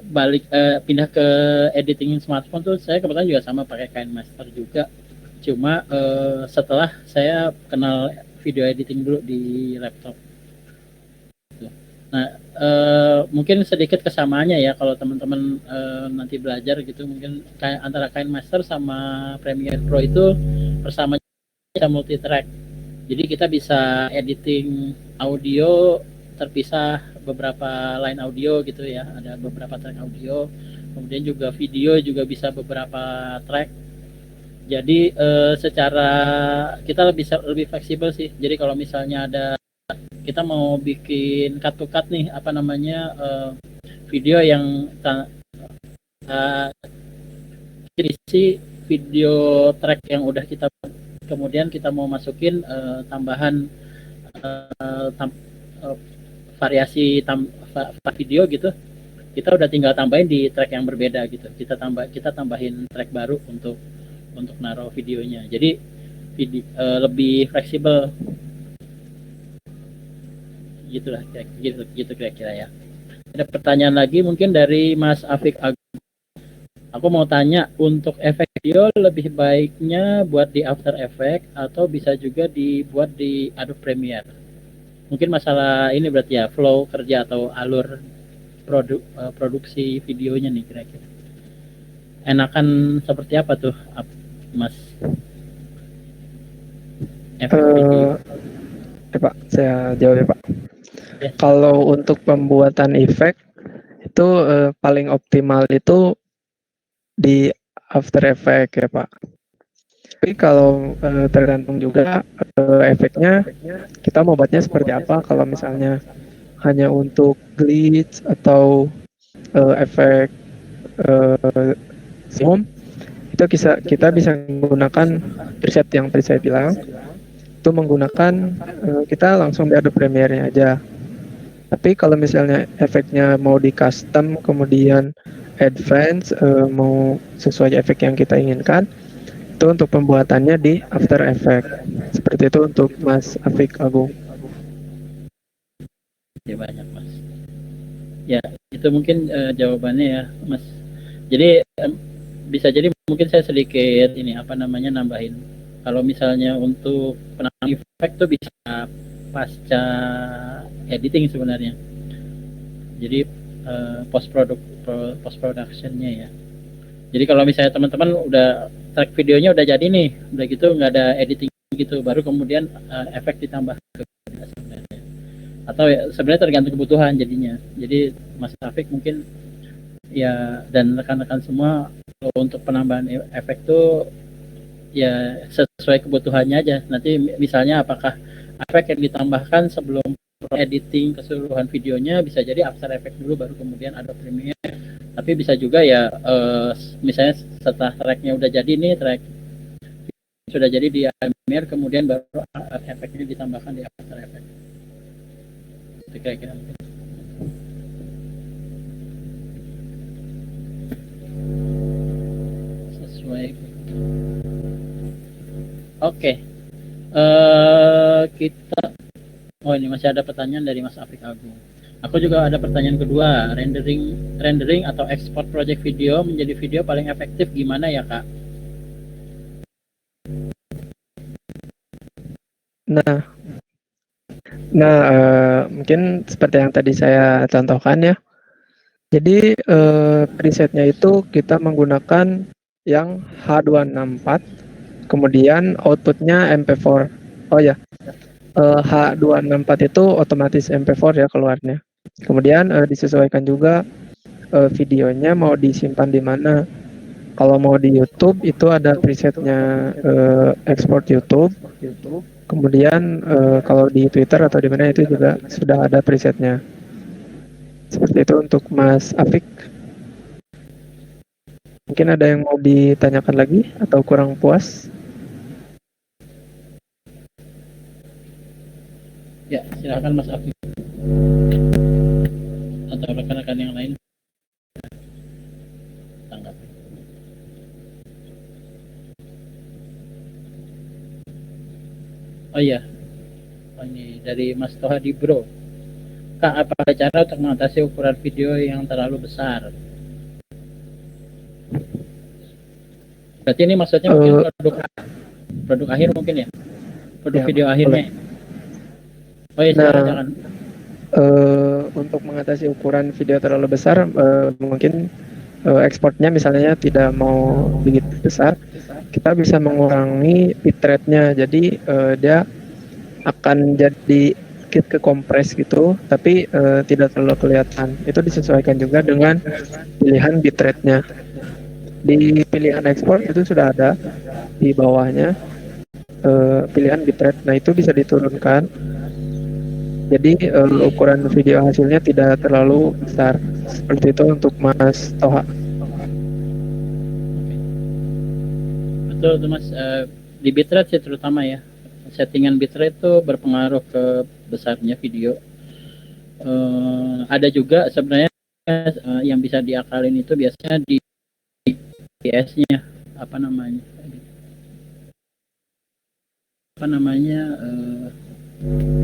pindah ke editing smartphone tuh saya kebetulan juga sama pakai KineMaster juga. Cuma setelah saya kenal video editing dulu di laptop. Nah, mungkin sedikit kesamaannya ya kalau teman-teman nanti belajar gitu, mungkin antara KineMaster sama Premiere Pro itu persamanya multi track. Jadi kita bisa editing audio terpisah beberapa line audio gitu ya, ada beberapa track audio, kemudian juga video juga bisa beberapa track. Jadi secara kita lebih fleksibel sih. Jadi kalau misalnya kita mau bikin cut to cut nih, apa namanya, video yang isi video track yang udah kita, kemudian kita mau masukin tambahan variasi video gitu, kita udah tinggal tambahin di track yang berbeda gitu. Kita tambahin track baru untuk naruh videonya. Jadi lebih fleksibel. Gitulah gitu kira-kira ya. Ada pertanyaan lagi mungkin dari Mas Afik Agung. Aku mau tanya, untuk efek video lebih baiknya buat di After Effects atau bisa juga dibuat di Adobe Premiere? Mungkin masalah ini berarti ya, flow kerja atau alur produksi videonya nih kira-kira. Enakan seperti apa tuh, Mas? Efek video. Pak, saya jawab ya Pak. Yes. Kalau untuk pembuatan efek itu paling optimal itu di After Effects ya Pak. Tapi kalau tergantung juga efeknya kita mau buatnya seperti apa. Kalau misalnya hanya untuk glitch atau efek Zoom, itu kita bisa menggunakan preset yang tadi saya bilang, itu menggunakan kita langsung di Adobe Premiere-nya aja. Tapi kalau misalnya efeknya mau di custom, kemudian advance, mau sesuai efek yang kita inginkan, itu untuk pembuatannya di After Effects. Seperti itu untuk Mas Afik Agung. Ya banyak Mas. Ya itu mungkin jawabannya ya Mas. Jadi bisa jadi mungkin saya sedikit nambahin. Kalau misalnya untuk penambahan efek tuh bisa pasca editing sebenarnya. Jadi post productionnya ya. Jadi kalau misalnya teman-teman udah track videonya udah jadi nih, udah gitu nggak ada editing gitu, baru kemudian efek ditambah sebenarnya. Atau ya, sebenarnya tergantung kebutuhan jadinya. Jadi Mas Taufik mungkin ya dan rekan-rekan semua untuk penambahan efek tuh ya sesuai kebutuhannya aja. Nanti misalnya apakah efek yang ditambahkan sebelum editing keseluruhan videonya bisa jadi After Effects dulu baru kemudian Adobe Premiere. Tapi bisa juga ya misalnya setelah tracknya udah jadi nih, track sudah jadi di Premiere kemudian baru efeknya ditambahkan di After Effects. Itu kira-kira sesuai. Oke. Kita ini masih ada pertanyaan dari Mas Afik Agung. Aku juga ada pertanyaan kedua, rendering atau ekspor project video menjadi video paling efektif gimana ya Kak? Mungkin seperti yang tadi saya contohkan ya. Jadi presetnya itu kita menggunakan yang H264, kemudian outputnya MP4. Oh ya, H264 itu otomatis MP4 ya keluarnya. Kemudian disesuaikan juga videonya mau disimpan di mana. Kalau mau di YouTube itu ada presetnya export YouTube. Kemudian kalau di Twitter atau di mana itu juga sudah ada presetnya. Seperti itu untuk Mas Afik. Mungkin ada yang mau ditanyakan lagi atau kurang puas? Ya, silakan Mas Afik. Atau rekan-rekan yang lain. Tanggapi. Oh iya. Ini dari Mas Toha Dibro. Kak, apa ada cara untuk mengatasi ukuran video yang terlalu besar? Berarti ini maksudnya mungkin produk akhir mungkin ya? Produk Ya, video akhirnya. Oh iya, silakan. Untuk mengatasi ukuran video terlalu besar, mungkin ekspornya misalnya tidak mau begitu besar, kita bisa mengurangi bitrate-nya. Jadi dia akan jadi ke kompres gitu, tapi tidak terlalu kelihatan. Itu disesuaikan juga dengan pilihan bitrate-nya. Di pilihan ekspor itu sudah ada di bawahnya pilihan bitrate. Nah itu bisa diturunkan. Jadi ukuran video hasilnya tidak terlalu besar. Seperti itu untuk Mas Toha. Betul tuh Mas. Di bitrate sih terutama ya. Settingan bitrate itu berpengaruh ke besarnya video. Ada juga sebenarnya yang bisa diakalin itu biasanya di FPS-nya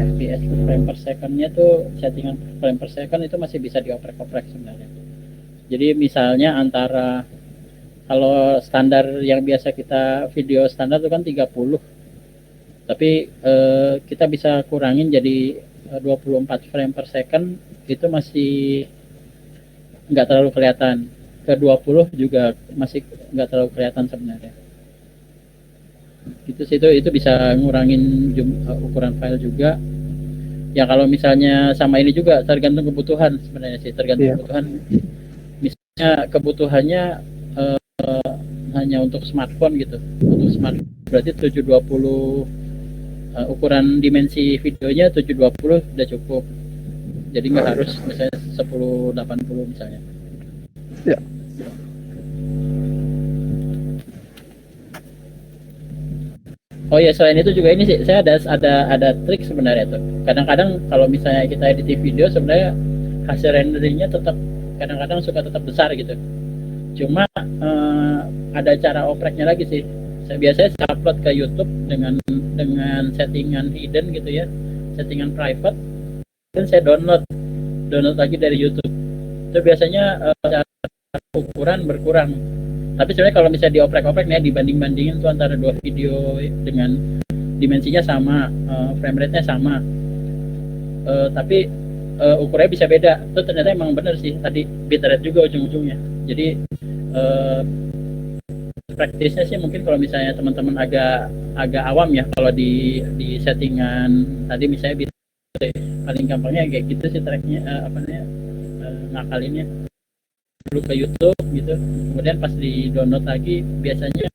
FPS frame per second-nya tuh settingan frame per second itu masih bisa dioprek-oprek sebenarnya. Jadi misalnya antara kalau standar yang biasa kita video standar itu kan 30. Tapi kita bisa kurangin jadi 24 frame per second, itu masih nggak terlalu kelihatan. Ke 20 juga masih nggak terlalu kelihatan sebenarnya. Gitu sih, itu bisa ngurangin ukuran file juga. Ya kalau misalnya sama ini juga tergantung kebutuhan sebenarnya sih, tergantung kebutuhan. Misalnya kebutuhannya hanya untuk smartphone gitu. Untuk smartphone berarti 720 ukuran dimensi videonya 720 udah cukup. Jadi nggak harus misalnya 1080 misalnya. Ya. Oh ya, selain itu juga ini sih, saya ada trik sebenarnya tuh. Kadang-kadang kalau misalnya kita editing video, sebenarnya hasil renderingnya tetap kadang-kadang suka tetap besar gitu. Cuma ada cara opreknya lagi sih. Saya biasanya upload ke YouTube dengan settingan hidden gitu ya, settingan private, dan saya download lagi dari YouTube. Itu biasanya ukuran berkurang. Tapi sebenarnya kalau misalnya dioprek-oprek nih, dibanding-bandingin tuh antara dua video dengan dimensinya sama, frame rate-nya sama, tapi ukurannya bisa beda. Itu ternyata emang bener sih, tadi bitrate juga ujung-ujungnya. Jadi praktisnya sih mungkin kalau misalnya teman-teman agak awam ya, kalau di settingan tadi misalnya bitrate, paling gampangnya kayak gitu sih tracknya, ngakalinnya dulu ke YouTube gitu, kemudian pas di download lagi biasanya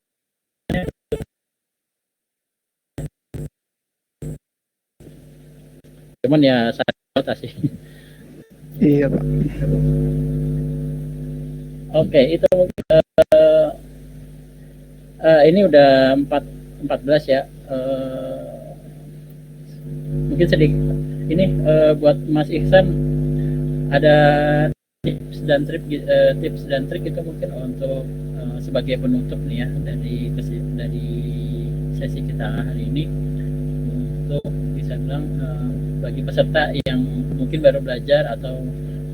cuman ya saya nota sih. Iya, Pak. Oke, itu mungkin ini udah 14 ya. Mungkin sedikit ini buat Mas Ihsan ada tips dan trik itu mungkin untuk sebagai penutup nih ya dari sesi kita hari ini, untuk bisa bilang bagi peserta yang mungkin baru belajar atau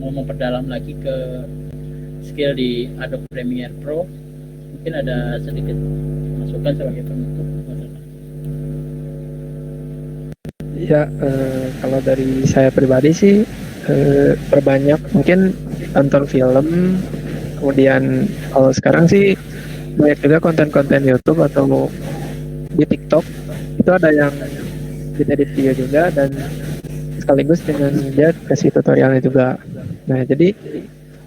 mau memperdalam lagi ke skill di Adobe Premiere Pro, mungkin ada sedikit masukan sebagai penutup. Ya, kalau dari saya pribadi sih perbanyak mungkin tonton film, kemudian kalau sekarang sih banyak juga konten-konten YouTube atau di TikTok itu ada yang edit video juga, dan sekaligus dengan dia kasih tutorialnya juga. Nah, jadi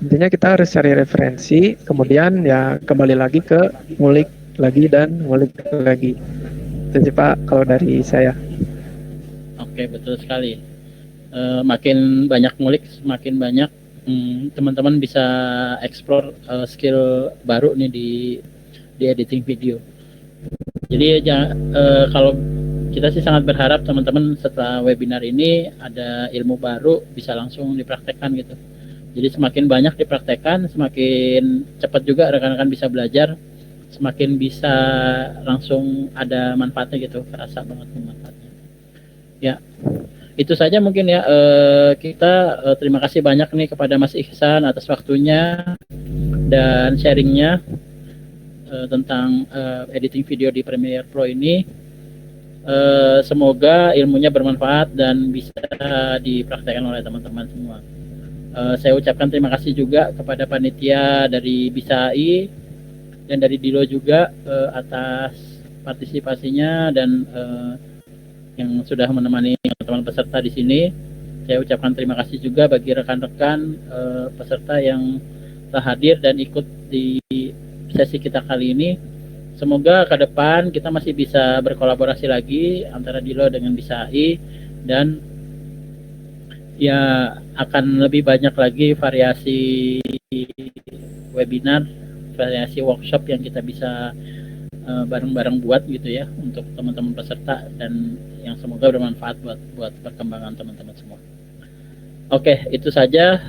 intinya kita harus cari referensi, kemudian ya kembali lagi ke ngulik lagi dan ngulik lagi. Itu sih Pak kalau dari saya. Oke, betul sekali. Makin banyak ngulik, semakin banyak teman-teman bisa explore skill baru nih di editing video. Jadi kalau kita sih sangat berharap teman-teman setelah webinar ini ada ilmu baru bisa langsung dipraktekkan gitu. Jadi semakin banyak dipraktekkan, semakin cepat juga rekan-rekan bisa belajar, semakin bisa langsung ada manfaatnya gitu, kerasa banget manfaatnya. Ya, itu saja mungkin ya. Kita terima kasih banyak nih kepada Mas Ihsan atas waktunya dan sharingnya tentang editing video di Premiere Pro ini. Semoga ilmunya bermanfaat dan bisa dipraktekkan oleh teman-teman semua. Saya ucapkan terima kasih juga kepada panitia dari BISAI dan dari Dilo juga atas partisipasinya dan yang sudah menemani teman-teman peserta di sini. Saya ucapkan terima kasih juga bagi rekan-rekan peserta yang telah hadir dan ikut di sesi kita kali ini. Semoga ke depan kita masih bisa berkolaborasi lagi antara Dilo dengan BISAI, dan ya akan lebih banyak lagi variasi webinar, variasi workshop yang kita bisa bareng-bareng buat gitu ya untuk teman-teman peserta, dan yang semoga bermanfaat buat perkembangan teman-teman semua. Oke, itu saja.